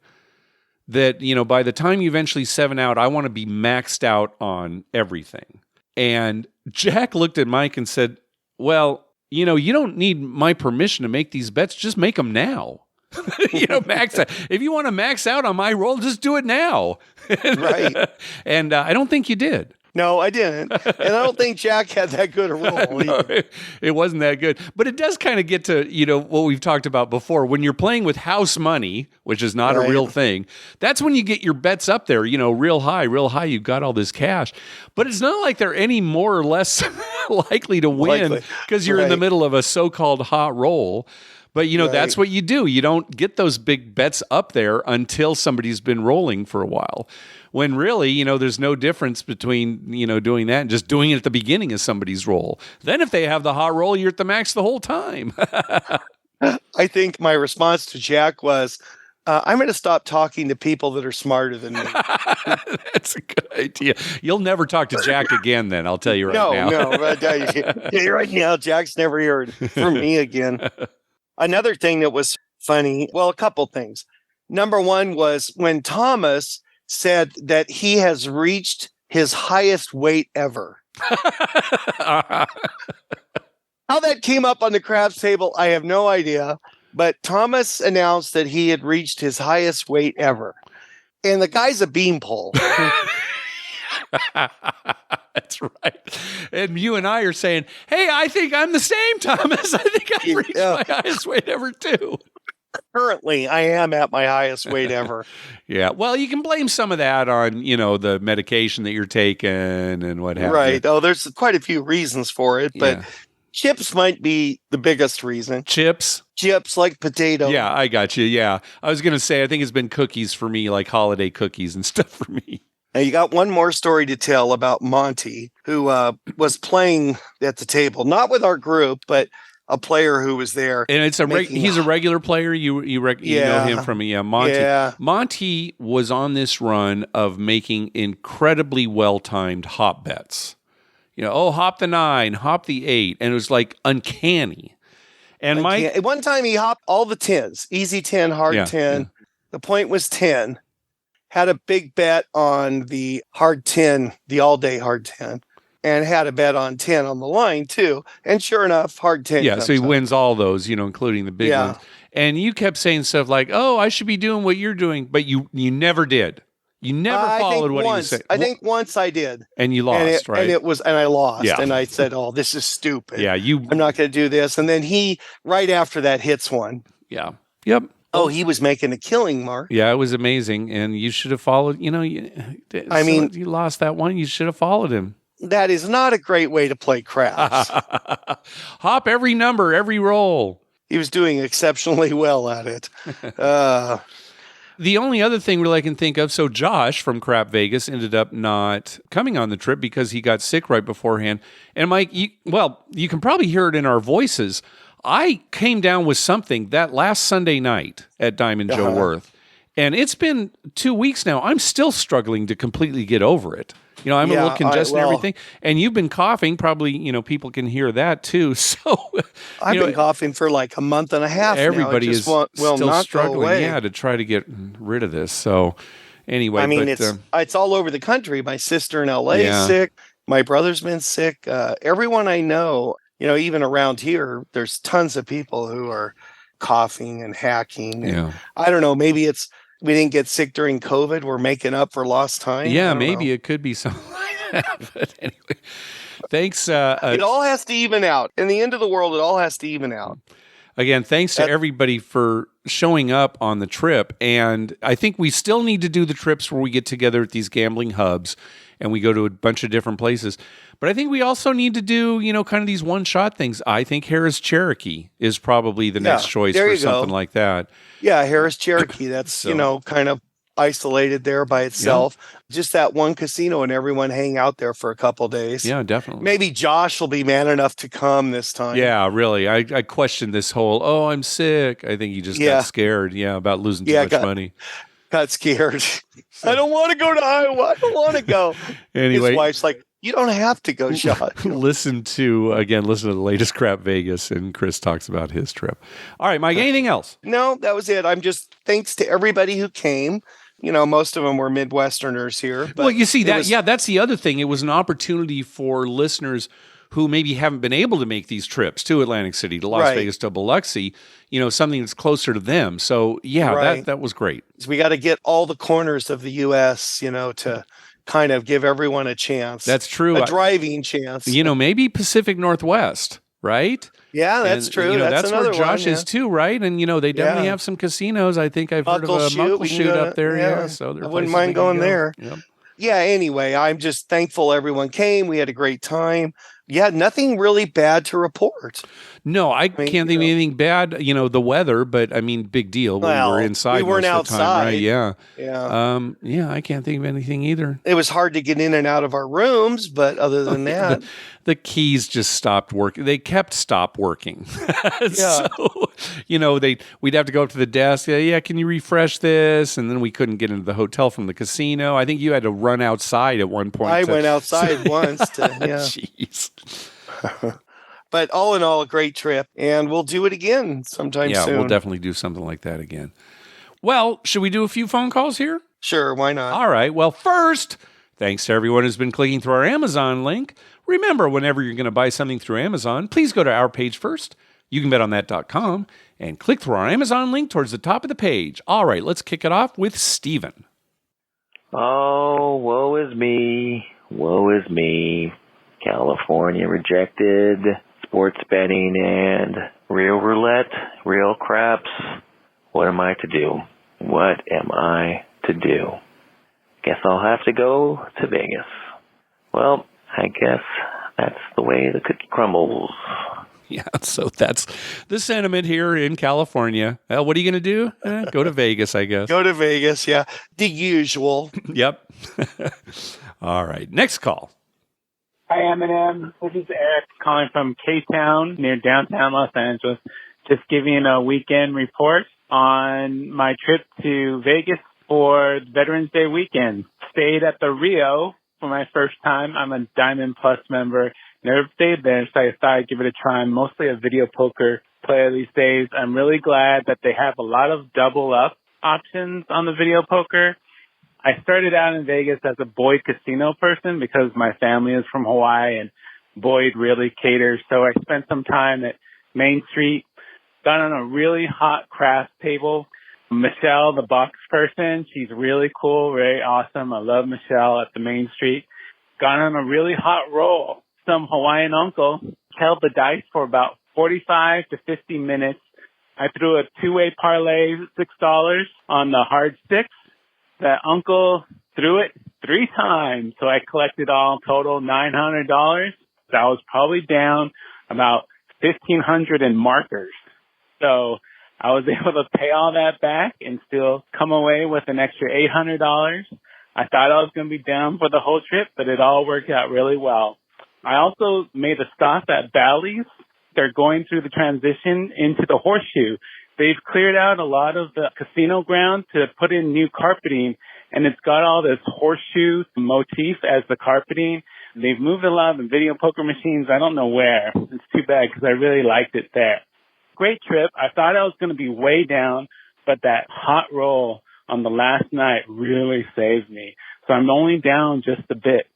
that, by the time you eventually 7 out, I want to be maxed out on everything. And Jack looked at Mike and said, well, you don't need my permission to make these bets. Just make them now. Max out. If you want to max out on my roll, just do it now. Right. And I don't think you did. No, I didn't. And I don't think Jack had that good a roll. No, it wasn't that good. But it does kind of get to, what we've talked about before. When you're playing with house money, which is not a real thing, that's when you get your bets up there, real high. You've got all this cash. But it's not like they're any more or less likely to win because you're in the middle of a so-called hot roll. But, that's what you do. You don't get those big bets up there until somebody's been rolling for a while. When really, there's no difference between, doing that and just doing it at the beginning of somebody's roll. Then if they have the hot roll, you're at the max the whole time. I think my response to Jack was, I'm going to stop talking to people that are smarter than me. That's a good idea. You'll never talk to Jack again then, I'll tell you right now. No. Right now, Jack's never heard from me again. Another thing that was funny, well, a couple things. Number one was when Thomas said that he has reached his highest weight ever. How that came up on the craps table, I have no idea. But Thomas announced that he had reached his highest weight ever. And the guy's a beanpole. That's right. And you and I are saying, hey, I think I'm the same, Thomas. I think I've reached my highest weight ever, too. Currently, I am at my highest weight ever. Yeah. Well, you can blame some of that on, the medication that you're taking and what have you. Right. Oh, there's quite a few reasons for it, but chips might be the biggest reason. Chips like potato. Yeah, I got you. Yeah. I was going to say, I think it's been cookies for me, like holiday cookies and stuff for me. Now, you got one more story to tell about Monty, who was playing at the table, not with our group, but a player who was there. And it's he's a regular player. You know him from Monty. Yeah. Monty was on this run of making incredibly well-timed hop bets. Hop the 9, hop the 8, and it was like uncanny. And Mike, at one time he hopped all the 10s, easy 10, hard 10. Yeah. The point was 10. Had a big bet on the hard 10, the all-day hard 10, and had a bet on 10 on the line, too. And sure enough, hard 10. Yeah, so he wins all those, including the big ones. And you kept saying stuff like, oh, I should be doing what you're doing, but you never did. You never I think followed what he was once. saying. I think once I did, And you lost, right? And I lost, Yeah. and I said, "Oh, this is stupid. Yeah, I'm not going to do this." And then he, right after that, hits one. Yeah. Yep. Oh, he was making a killing, Mark. Yeah, it was amazing, and you should have followed. You lost that one. You should have followed him. That is not a great way to play craps. Hop every number, every roll. He was doing exceptionally well at it. The only other thing really I can think of, so Josh from Crap Vegas ended up not coming on the trip because he got sick right beforehand. And Mike, you can probably hear it in our voices. I came down with something that last Sunday night at Diamond Joe Worth, and it's been 2 weeks now. I'm still struggling to completely get over it. I'm a little congested and everything. And you've been coughing. Probably, people can hear that too. So I've been coughing for like a month and a half. Everybody now. is still struggling, yeah, to try to get rid of this. So anyway, it's all over the country. My sister in LA is sick. My brother's been sick. Everyone I know, even around here, there's tons of people who are coughing and hacking. And I don't know. Maybe we didn't get sick during COVID. We're making up for lost time. Yeah, maybe it could be something like that. But anyway, thanks. It all has to even out. In the end of the world, it all has to even out. Again, thanks to everybody for showing up on the trip. And I think we still need to do the trips where we get together at these gambling hubs and we go to a bunch of different places. But I think we also need to do, kind of these one-shot things. I think Harris Cherokee is probably the next choice for something like that. Yeah, Harris Cherokee. That's, kind of isolated there by itself. Yeah. Just that one casino and everyone hang out there for a couple days. Yeah, definitely. Maybe Josh will be man enough to come this time. Yeah, really. I questioned this whole, I'm sick. I think he just got scared, about losing too much money. Got scared. I don't want to go to Iowa. I don't want to go. Anyway. His wife's like, you don't have to go, Sean. Listen to the latest Crap Vegas, and Chris talks about his trip. All right, Mike, anything else? No, that was it. Thanks to everybody who came. Most of them were Midwesterners here. But well, you see, that's the other thing. It was an opportunity for listeners who maybe haven't been able to make these trips to Atlantic City, to Las Vegas, to Biloxi, something that's closer to them. So, that was great. So we got to get all the corners of the U.S., to kind of give everyone a chance. That's true. A driving chance. Maybe Pacific Northwest, right? Yeah, that's true. That's where Josh is too, right? And, they definitely have some casinos. I think I've heard of a Muckleshoot up there. Yeah, so I wouldn't mind going there. Yep. Yeah, anyway, I'm just thankful everyone came. We had a great time. Yeah, nothing really bad to report. No, I can't think of anything bad. The weather, but big deal. We were inside. We weren't most of the outside. Time, right? Yeah. Yeah. I can't think of anything either. It was hard to get in and out of our rooms, but other than that, the keys just stopped working. They stopped working. So, we'd have to go up to the desk. Yeah, can you refresh this? And then we couldn't get into the hotel from the casino. I think you had to run outside at one point. I went outside once. Jeez. But all in all, a great trip, and we'll do it again sometime soon. Yeah, we'll definitely do something like that again. Well, should we do a few phone calls here? Sure, why not? All right. Well, first, thanks to everyone who's been clicking through our Amazon link. Remember, whenever you're going to buy something through Amazon, please go to our page first. You can bet on that.com and click through our Amazon link towards the top of the page. All right, let's kick it off with Steven. Oh, woe is me. Woe is me. California rejected sports betting and real roulette, real craps. What am I to do? What am I to do? Guess I'll have to go to Vegas. Well, I guess that's the way the cookie crumbles. Yeah, so that's the sentiment here in California. Well, what are you going to do? Go to Vegas, I guess. Go to Vegas, yeah. The usual. Yep. All right, next call. Hi, Eminem. This is Eric calling from K-Town near downtown Los Angeles. Just giving a weekend report on my trip to Vegas for Veterans Day weekend. Stayed at the Rio for my first time. I'm a Diamond Plus member. Never stayed there, so I thought I'd give it a try. I'm mostly a video poker player these days. I'm really glad that they have a lot of double up options on the video poker. I started out in Vegas as a Boyd casino person because my family is from Hawaii and Boyd really caters. So I spent some time at Main Street, got on a really hot craft table, Michelle, the box person, she's really cool, very awesome. I love Michelle at the Main Street. Got on a really hot roll. Some Hawaiian uncle held the dice for about 45 to 50 minutes. I threw a two-way parlay, $6 on the hard six. That uncle threw it 3 times, so I collected all total $900. That was probably down about 1,500 in markers. So I was able to pay all that back and still come away with an extra $800. I thought I was going to be down for the whole trip, but it all worked out really well. I also made a stop at Bally's. They're going through the transition into the horseshoe. They've cleared out a lot of the casino ground to put in new carpeting, and it's got all this horseshoe motif as the carpeting. They've moved a lot of the video poker machines. I don't know where. It's too bad because I really liked it there. Great trip. I thought I was going to be way down, but that hot roll on the last night really saved me. So I'm only down just a bit.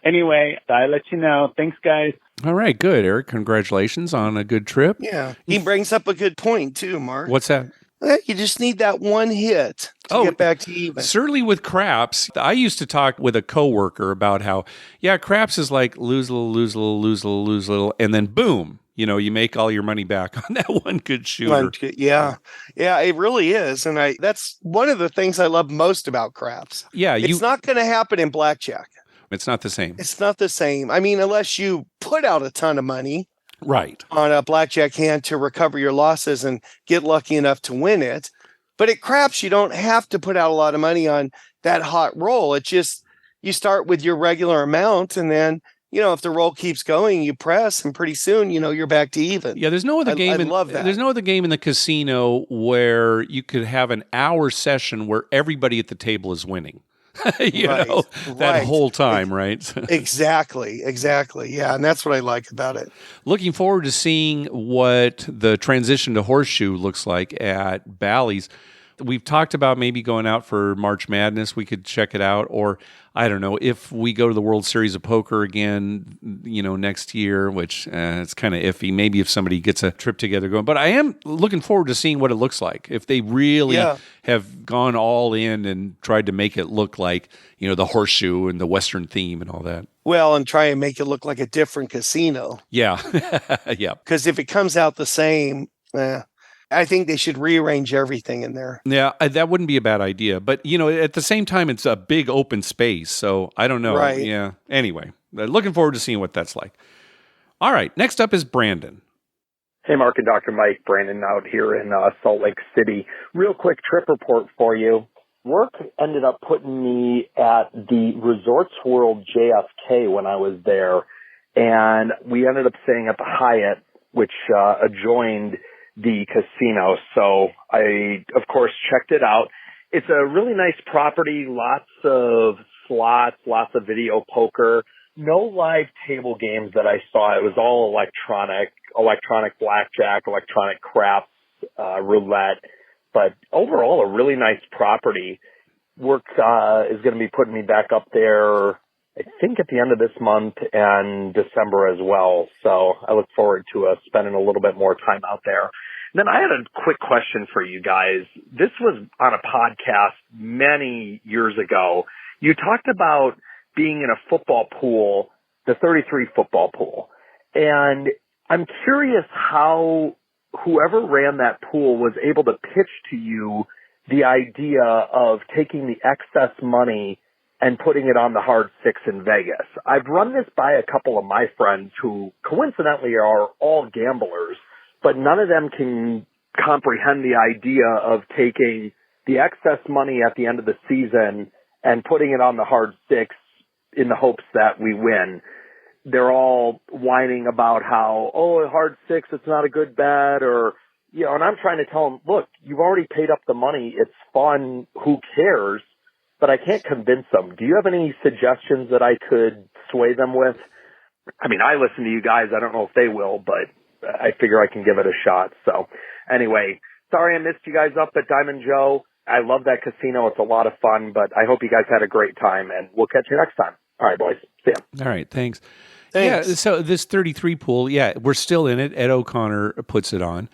Anyway, I let you know. Thanks, guys. All right, good, Eric. Congratulations on a good trip. Yeah. He brings up a good point, too, Mark. What's that? You just need that one hit to get back to even. Certainly with craps. I used to talk with a coworker about how, craps is like lose a little, lose a little, lose a little, lose a little, and then boom, you make all your money back on that one good shooter. Yeah, it really is. And that's one of the things I love most about craps. Yeah. It's not going to happen in blackjack. It's not the same. It's not the same. I mean, unless you put out a ton of money on a blackjack hand to recover your losses and get lucky enough to win it. But at craps, you don't have to put out a lot of money on that hot roll. It's just you start with your regular amount, and then, if the roll keeps going, you press, and pretty soon, you're back to even. Yeah, there's no other game. I love that. There's no other game in the casino where you could have an hour session where everybody at the table is winning. That whole time, right? Exactly. Yeah, and that's what I like about it. Looking forward to seeing what the transition to horseshoe looks like at Bally's. We've talked about maybe going out for March Madness. We could check it out. Or, I don't know, if we go to the World Series of Poker again, next year, which it's kind of iffy. Maybe if somebody gets a trip together going. But I am looking forward to seeing what it looks like. If they really have gone all in and tried to make it look like, the horseshoe and the Western theme and all that. Well, and try and make it look like a different casino. Yeah. Yeah. Because if it comes out the same, I think they should rearrange everything in there. Yeah, that wouldn't be a bad idea. But, at the same time, it's a big open space. So I don't know. Right. Yeah. Anyway, looking forward to seeing what that's like. All right. Next up is Brandon. Hey, Mark and Dr. Mike. Brandon out here in Salt Lake City. Real quick trip report for you. Work ended up putting me at the Resorts World JFK when I was there. And we ended up staying at the Hyatt, which adjoined the casino. So I, of course, checked it out. It's a really nice property, lots of slots, lots of video poker, no live table games that I saw. It was all electronic blackjack, electronic craps, roulette, but overall a really nice property. Work is going to be putting me back up there, I think, at the end of this month and December as well. So I look forward to spending a little bit more time out there. Then I had a quick question for you guys. This was on a podcast many years ago. You talked about being in a football pool, the 33 football pool. And I'm curious how whoever ran that pool was able to pitch to you the idea of taking the excess money and putting it on the hard six in Vegas. I've run this by a couple of my friends who coincidentally are all gamblers, but none of them can comprehend the idea of taking the excess money at the end of the season and putting it on the hard six in the hopes that we win. They're all whining about how, a hard six, it's not a good bet, or, and I'm trying to tell them, look, you've already paid up the money. It's fun. Who cares? But I can't convince them. Do you have any suggestions that I could sway them with? I mean, I listen to you guys. I don't know if they will, but I figure I can give it a shot. So anyway, sorry I missed you guys up at Diamond Joe. I love that casino. It's a lot of fun, but I hope you guys had a great time, and we'll catch you next time. All right, boys. See ya. All right, thanks. Yeah, so this 33 pool, we're still in it. Ed O'Connor puts it on.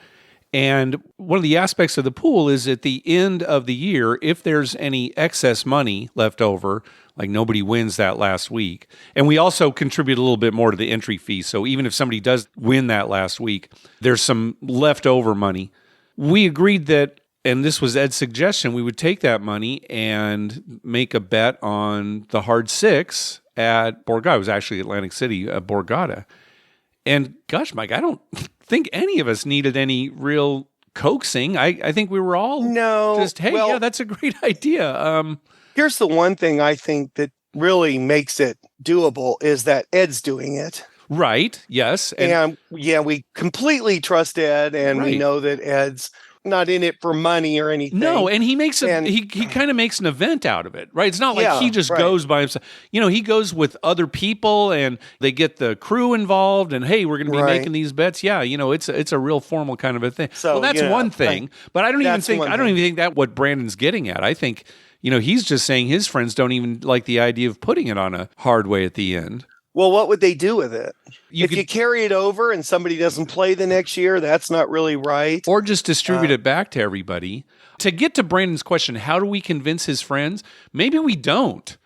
And one of the aspects of the pool is at the end of the year, if there's any excess money left over, like nobody wins that last week. And we also contribute a little bit more to the entry fee. So even if somebody does win that last week, there's some leftover money. We agreed that, and this was Ed's suggestion, we would take that money and make a bet on the hard six at Borgata. It was actually Atlantic City, Borgata. And gosh, Mike, I don't think any of us needed any real coaxing. I think we were all just, hey, yeah, that's a great idea. Here's the one thing I think that really makes it doable is that Ed's doing it. Right. Yes. And we completely trust Ed, and we know that Ed's not in it for money or anything. No, and he makes he kind of makes an event out of it, right? It's not like he just goes by himself. He goes with other people, and they get the crew involved, and hey, we're going to be making these bets. Yeah, it's a real formal kind of a thing. So, well, that's one thing, but I don't even think that's what Brandon's getting at. I think he's just saying his friends don't even like the idea of putting it on a hard way at the end. Well, what would they do with it? If you carry it over and somebody doesn't play the next year, that's not really right. Or just distribute it back to everybody. To get to Brandon's question, how do we convince his friends? Maybe we don't.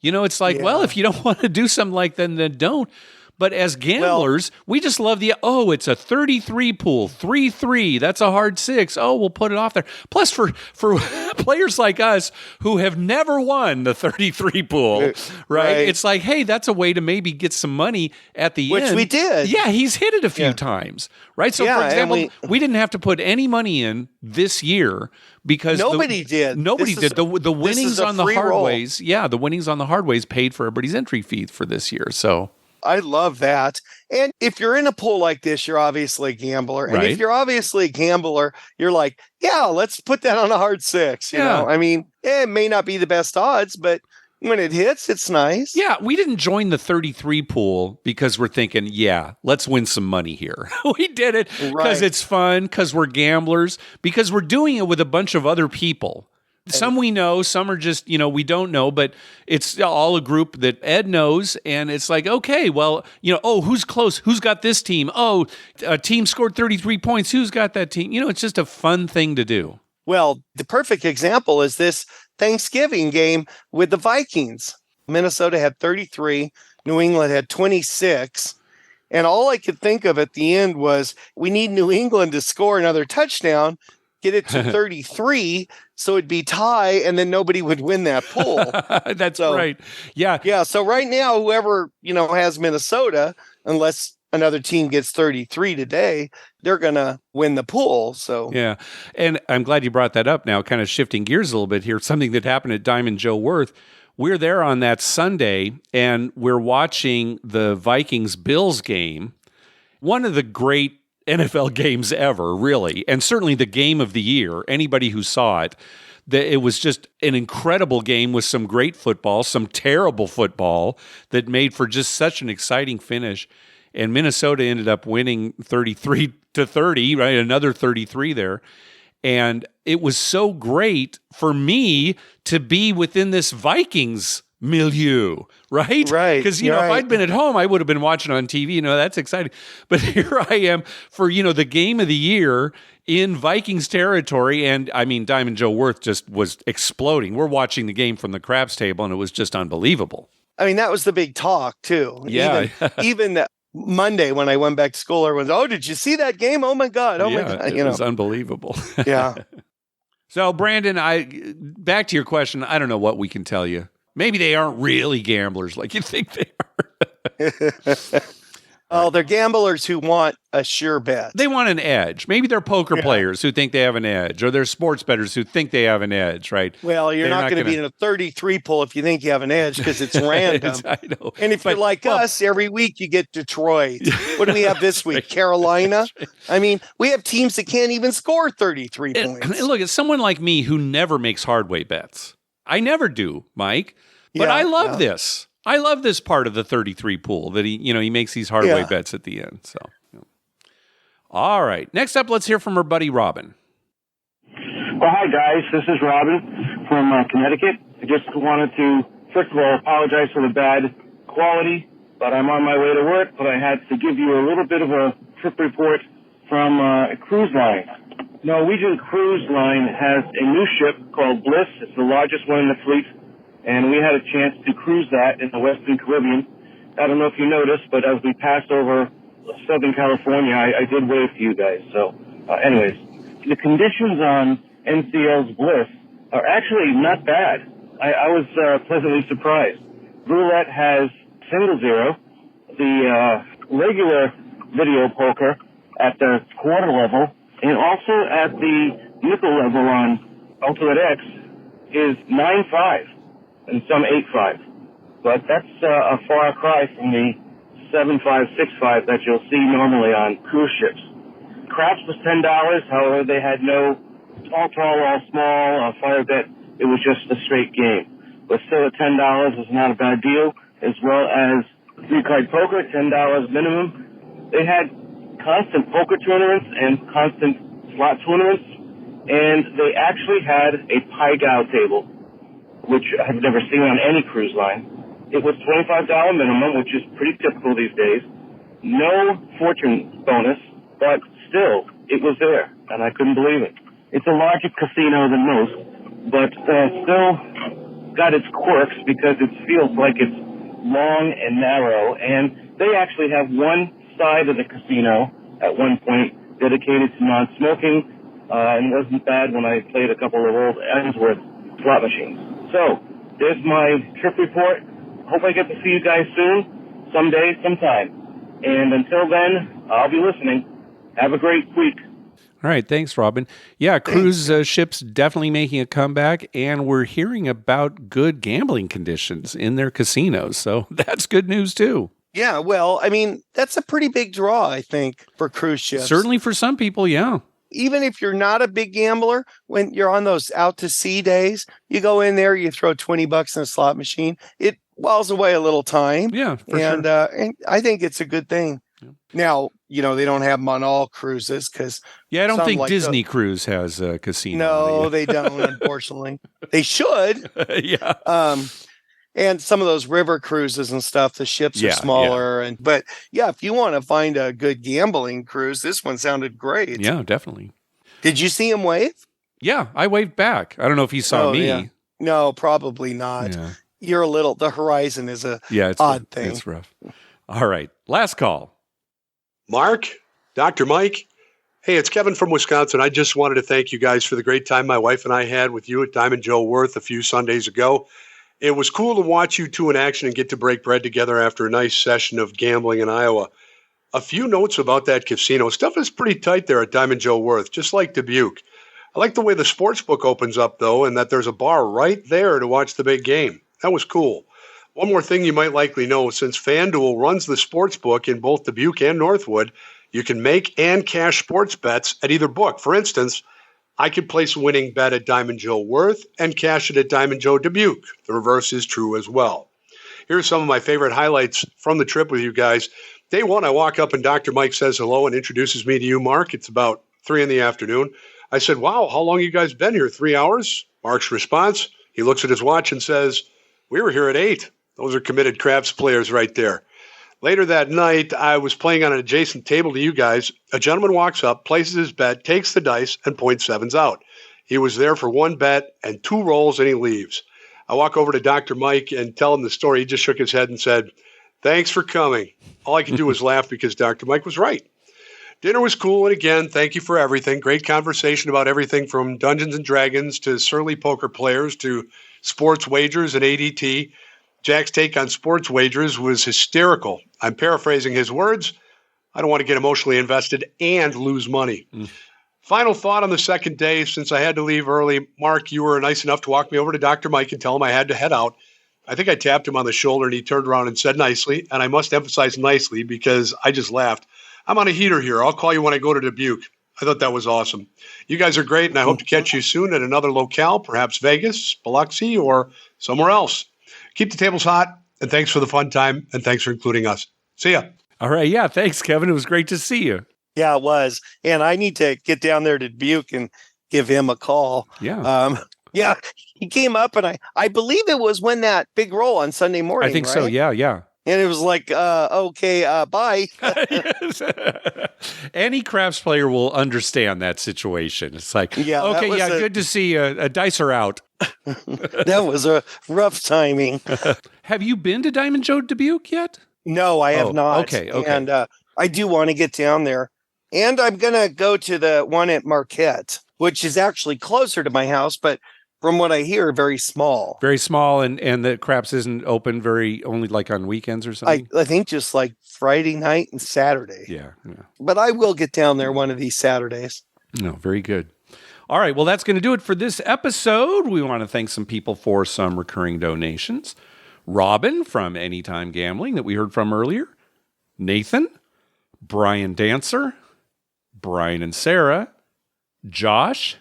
It's like, well, if you don't want to do something like that, then don't. But as gamblers, we just love it's a 33 pool, 3-3. That's a hard six. Oh, we'll put it off there. Plus, for players like us who have never won the 33 pool, right? It's like, hey, that's a way to maybe get some money at the end. Which we did. Yeah, he's hit it a few times, right? So, for example, we didn't have to put any money in this year because nobody did. Nobody did. The winnings on the hard ways, the winnings on the hard ways paid for everybody's entry fee for this year. So I love that. And if you're in a pool like this, you're obviously a gambler. And if you're obviously a gambler, you're like, yeah, let's put that on a hard six. You know, I mean, it may not be the best odds, but when it hits, it's nice. Yeah, we didn't join the 33 pool because we're thinking, let's win some money here. We did it because it's fun, because we're gamblers, because we're doing it with a bunch of other people. Some we know, some are just, we don't know, but it's all a group that Ed knows. And it's like, okay, well, who's close? Who's got this team? Oh, a team scored 33 points. Who's got that team? It's just a fun thing to do. Well, the perfect example is this Thanksgiving game with the Vikings. Minnesota had 33, New England had 26. And all I could think of at the end was we need New England to score another touchdown, get it to 33, so it'd be tie, and then nobody would win that pool. That's right. Yeah. Yeah. So right now, whoever, has Minnesota, unless another team gets 33 today, they're going to win the pool. So yeah. And I'm glad you brought that up now, kind of shifting gears a little bit here. Something that happened at Diamond Joe Worth. We're there on that Sunday, and we're watching the Vikings-Bills game. One of the great NFL games ever, really, and certainly the game of the year. Anybody who saw it, it was just an incredible game with some great football, some terrible football that made for just such an exciting finish. And Minnesota ended up winning 33-30, right? Another 33 there. And it was so great for me to be within this Vikings milieu, right? Right. Because, if I'd been at home, I would have been watching on TV. That's exciting. But here I am for, the game of the year in Vikings territory. And I mean, Diamond Joe Worth just was exploding. We're watching the game from the craps table, and it was just unbelievable. I mean, that was the big talk, too. Yeah. Even Monday when I went back to school, everyone's, oh, did you see that game? Oh, my God. Oh, my God. It was unbelievable. Yeah. So, Brandon, back to your question. I don't know what we can tell you. Maybe they aren't really gamblers like you think they are. Oh, they're gamblers who want a sure bet. They want an edge. Maybe they're poker players who think they have an edge, or they're sports bettors who think they have an edge, right? Well, you're not going to be in a 33 pool if you think you have an edge because it's random. I know. And if you're like us, every week you get Detroit. What do we have this week? Carolina? I mean, we have teams that can't even score 33 points. And look, it's someone like me who never makes hard way bets. I never do, Mike. But I love this. I love this part of the 33 pool that he makes these hard way bets at the end. So, all right. Next up, let's hear from our buddy Robin. Well, hi guys. This is Robin from Connecticut. I just wanted to, first of all, apologize for the bad quality, but I'm on my way to work. But I had to give you a little bit of a trip report from a cruise line. Norwegian Cruise Line has a new ship called Bliss. It's the largest one in the fleet, and we had a chance to cruise that in the Western Caribbean. I don't know if you noticed, but as we passed over Southern California, I did wave to you guys. So, anyways, the conditions on NCL's Bliss are actually not bad. I was pleasantly surprised. Roulette has single zero. The regular video poker at the quarter level and also at the nickel level on Ultimate X is 9-5 and some 8-5. But that's a far cry from the 7-5, 6-5 that you'll see normally on cruise ships. Craps was $10. However, they had no all tall, all small, fire bet. It was just a straight game. But still at $10 is not a bad deal, as well as three-card poker, $10 minimum. They had constant poker tournaments and constant slot tournaments, and they actually had a Pai Gow table, which I've never seen on any cruise line. It was $25 minimum, which is pretty typical these days. No fortune bonus, but still, it was there, and I couldn't believe it. It's a larger casino than most, but still got its quirks because it feels like it's long and narrow, and they actually have one side of the casino at one point dedicated to non-smoking, and it wasn't bad when I played a couple of old Ainsworth slot machines. So, there's my trip report. Hope I get to see you guys soon, someday, sometime. And until then, I'll be listening. Have a great week. All right. Thanks, Robin. Yeah, cruise ships definitely making a comeback, and we're hearing about good gambling conditions in their casinos. So that's good news, too. Yeah, well, I mean, that's a pretty big draw, I think, for cruise ships. Certainly for some people, yeah. Even if you're not a big gambler, when you're on those out to sea days, you go in there, you throw $20 in a slot machine. It whiles away a little time. Yeah, for sure. And I think it's a good thing. Yeah. Now, they don't have them on all cruises because I don't think Disney Cruise has a casino. No, they don't, unfortunately. They should. Yeah. And some of those river cruises and stuff, the ships are smaller. But if you want to find a good gambling cruise, this one sounded great. Yeah, definitely. Did you see him wave? Yeah, I waved back. I don't know if he saw me. Yeah. No, probably not. Yeah. You're the horizon is it's odd thing. It's rough. All right. Last call. Mark, Dr. Mike. Hey, it's Kevin from Wisconsin. I just wanted to thank you guys for the great time my wife and I had with you at Diamond Joe Worth a few Sundays ago. It was cool to watch you two in action and get to break bread together after a nice session of gambling in Iowa. A few notes about that casino. Stuff is pretty tight there at Diamond Joe Worth, just like Dubuque. I like the way the sports book opens up, though, and that there's a bar right there to watch the big game. That was cool. One more thing you might likely know, since FanDuel runs the sports book in both Dubuque and Northwood, you can make and cash sports bets at either book. For instance, I could place a winning bet at Diamond Joe Worth and cash it at Diamond Joe Dubuque. The reverse is true as well. Here are some of my favorite highlights from the trip with you guys. Day one, I walk up and Dr. Mike says hello and introduces me to you, Mark. It's about 3 p.m. I said, wow, how long you guys been here? 3 hours? Mark's response, he looks at his watch and says, we were here at 8. Those are committed craps players right there. Later that night, I was playing on an adjacent table to you guys. A gentleman walks up, places his bet, takes the dice, and points sevens out. He was there for one bet and 2 rolls, and he leaves. I walk over to Dr. Mike and tell him the story. He just shook his head and said, thanks for coming. All I could do was laugh because Dr. Mike was right. Dinner was cool, and again, thank you for everything. Great conversation about everything from Dungeons and Dragons to surly poker players to sports wagers and ADT. Jack's take on sports wagers was hysterical. I'm paraphrasing his words. I don't want to get emotionally invested and lose money. Final thought on the second day, since I had to leave early. Mark, you were nice enough to walk me over to Dr. Mike and tell him I had to head out. I think I tapped him on the shoulder and he turned around and said nicely, and I must emphasize nicely because I just laughed, I'm on a heater here. I'll call you when I go to Dubuque. I thought that was awesome. You guys are great, and I hope to catch you soon at another locale, perhaps Vegas, Biloxi, or somewhere else. Keep the tables hot, and thanks for the fun time, and thanks for including us. See ya. All right. Yeah, thanks, Kevin. It was great to see you. Yeah, it was. And I need to get down there to Dubuque and give him a call. Yeah. He came up, and I believe it was when that big roll on Sunday morning, I think right? so, yeah. And it was like, okay, bye. Yes. Any craps player will understand that situation. It's like, Yeah, that okay, was yeah, good to see a dicer out. That was a rough timing. Have you been to Diamond Joe Dubuque yet? No, I have not. Okay. And I do want to get down there. And I'm going to go to the one at Marquette, which is actually closer to my house, but from what I hear, very small. Very small, and the craps isn't open only like on weekends or something? I think just like Friday night and Saturday. Yeah. But I will get down there one of these Saturdays. No, very good. All right, well, that's going to do it for this episode. We want to thank some people for some recurring donations. Robin from Anytime Gambling that we heard from earlier. Nathan, Brian Dancer, Brian and Sarah, Josh,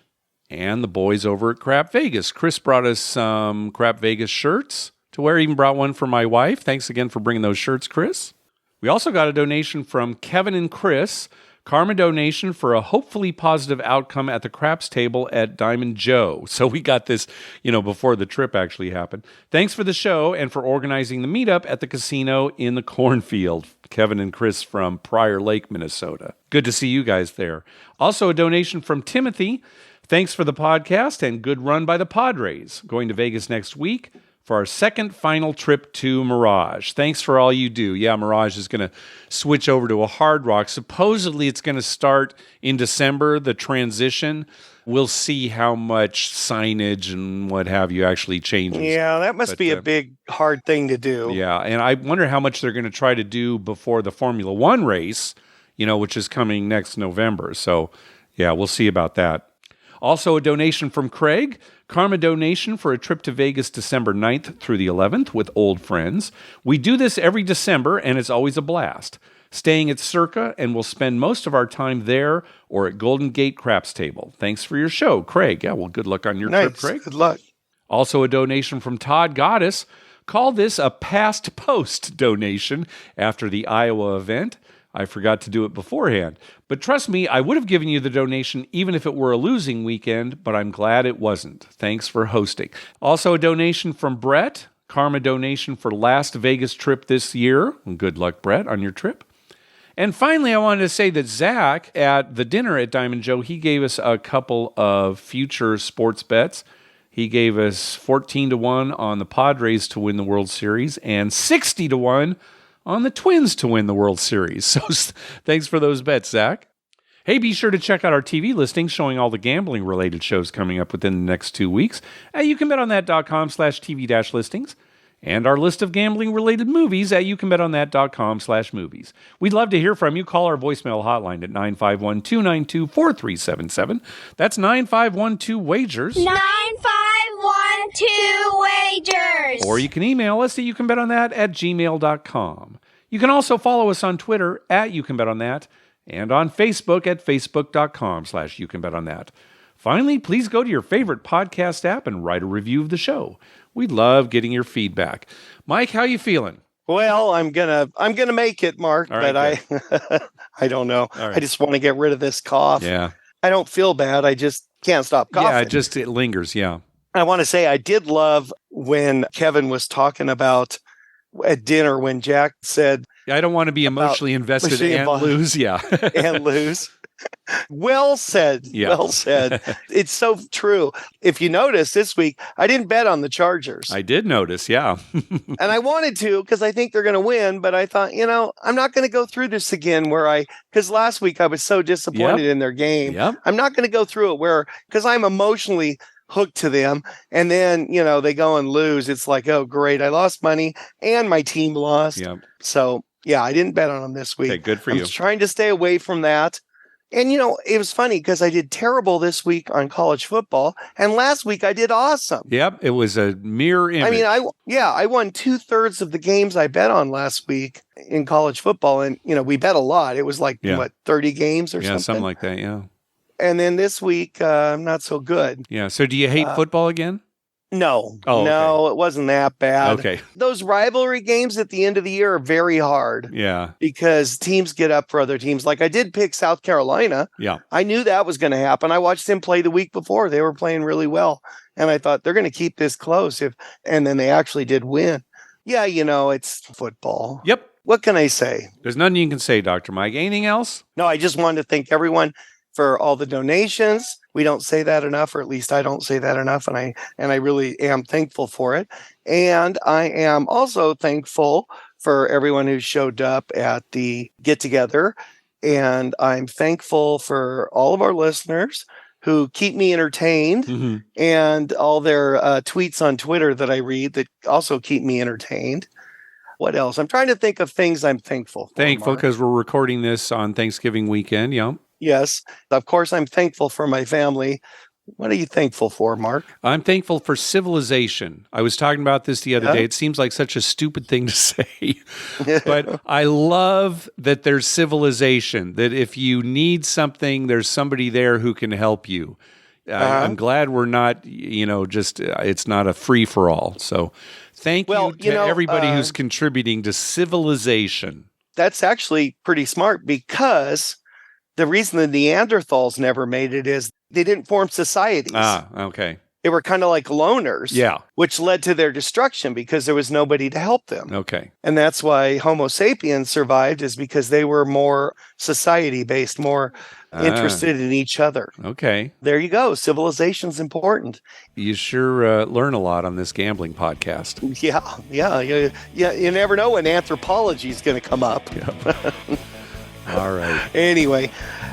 and the boys over at Crap Vegas. Chris brought us some Crap Vegas shirts to wear. Even brought one for my wife. Thanks again for bringing those shirts, Chris. We also got a donation from Kevin and Chris. Karma donation for a hopefully positive outcome at the craps table at Diamond Joe. So we got this, before the trip actually happened. Thanks for the show and for organizing the meetup at the casino in the cornfield. Kevin and Chris from Prior Lake, Minnesota. Good to see you guys there. Also a donation from Timothy. Thanks for the podcast and good run by the Padres. Going to Vegas next week for our second final trip to Mirage. Thanks for all you do. Yeah, Mirage is going to switch over to a Hard Rock. Supposedly it's going to start in December, the transition. We'll see how much signage and what have you actually changes. Yeah, that must be a big, hard thing to do. Yeah, and I wonder how much they're going to try to do before the Formula One race, which is coming next November. So, yeah, we'll see about that. Also, a donation from Craig. Karma donation for a trip to Vegas December 9th through the 11th with old friends. We do this every December, and it's always a blast. Staying at Circa, and we'll spend most of our time there or at Golden Gate Craps Table. Thanks for your show, Craig. Yeah, well, good luck on your trip, Craig. Good luck. Also, a donation from Todd Goddess. Call this a past post donation after the Iowa event. I forgot to do it beforehand. But trust me, I would have given you the donation even if it were a losing weekend, but I'm glad it wasn't. Thanks for hosting. Also a donation from Brett. Karma donation for last Vegas trip this year. Good luck, Brett, on your trip. And finally, I wanted to say that Zach, at the dinner at Diamond Joe, he gave us a couple of future sports bets. He gave us 14-1 on the Padres to win the World Series and 60-1 on the Twins to win the World Series. So thanks for those bets, Zach. Hey, be sure to check out our TV listings showing all the gambling-related shows coming up within the next 2 weeks at youcanbetonthat.com/TV-listings and our list of gambling-related movies at youcanbetonthat.com/movies. We'd love to hear from you. Call our voicemail hotline at 951-292-4377. That's 9512-WAGERS. 9512-WAGERS. Or you can email us at youcanbetonThat@gmail.com. You can also follow us on Twitter at YouCanBetOnThat and on Facebook at facebook.com/YouCanBetOnThat. Finally, please go to your favorite podcast app and write a review of the show. We love getting your feedback. Mike, how you feeling? Well, I'm gonna make it, Mark, All right, but I don't know. All right. I just want to get rid of this cough. Yeah. I don't feel bad. I just can't stop coughing. Yeah, it lingers, yeah. I want to say I did love when Kevin was talking about at dinner when Jack said, I don't want to be emotionally invested and lose. Yeah. and lose. Well said. Yeah. Well said. It's so true. If you notice this week, I didn't bet on the Chargers. I did notice, yeah. And I wanted to because I think they're going to win. But I thought, I'm not going to go through this again because last week I was so disappointed in their game. Yep. I'm not going to go through it because I'm emotionally hooked to them. And then, they go and lose. It's like, oh, great. I lost money and my team lost. Yep. So, yeah, I didn't bet on them this week. Okay, good for I'm you. trying to stay away from that. And, it was funny because I did terrible this week on college football. And last week I did awesome. Yep. It was a mirror image. I mean, I won 2/3 of the games I bet on last week in college football. And, we bet a lot. It was like, 30 games or something? Yeah, something like that. Yeah. And then this week, not so good. Yeah. So do you hate football again? No. Oh, okay. No, it wasn't that bad. Okay. Those rivalry games at the end of the year are very hard. Yeah. Because teams get up for other teams. Like I did pick South Carolina. Yeah. I knew that was going to happen. I watched them play the week before. They were playing really well. And I thought they're going to keep this close and then they actually did win. Yeah, it's football. Yep. What can I say? There's nothing you can say, Dr. Mike. Anything else? No, I just wanted to thank everyone for all the donations. We don't say that enough, or at least I don't say that enough, and I really am thankful for it. And I am also thankful for everyone who showed up at the get together. And I'm thankful for all of our listeners who keep me entertained and all their tweets on Twitter that I read that also keep me entertained. What else? I'm trying to think of things I'm thankful for. Thankful because we're recording this on Thanksgiving weekend. Yeah. Yes. Of course, I'm thankful for my family. What are you thankful for, Mark? I'm thankful for civilization. I was talking about this the other day. It seems like such a stupid thing to say, but I love that there's civilization, that if you need something, there's somebody there who can help you. I'm glad we're not, just it's not a free for all. So thank you to everybody who's contributing to civilization. That's actually pretty smart, because the reason the Neanderthals never made it is they didn't form societies. Okay. They were kind of like loners, which led to their destruction because there was nobody to help them. Okay. And that's why Homo sapiens survived, is because they were more society-based, more interested in each other. Okay. There you go. Civilization's important. You sure learn a lot on this gambling podcast. Yeah. You never know when anthropology is going to come up. Yep. All right. Anyway,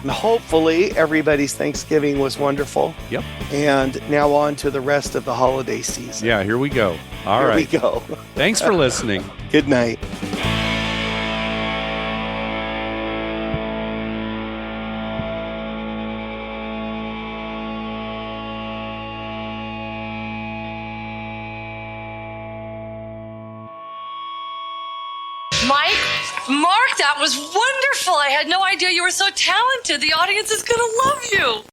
hopefully everybody's Thanksgiving was wonderful. Yep. And now on to the rest of the holiday season. Yeah, here we go. All right. Here we go. Thanks for listening. Good night. Mark, that was wonderful. I had no idea you were so talented. The audience is going to love you.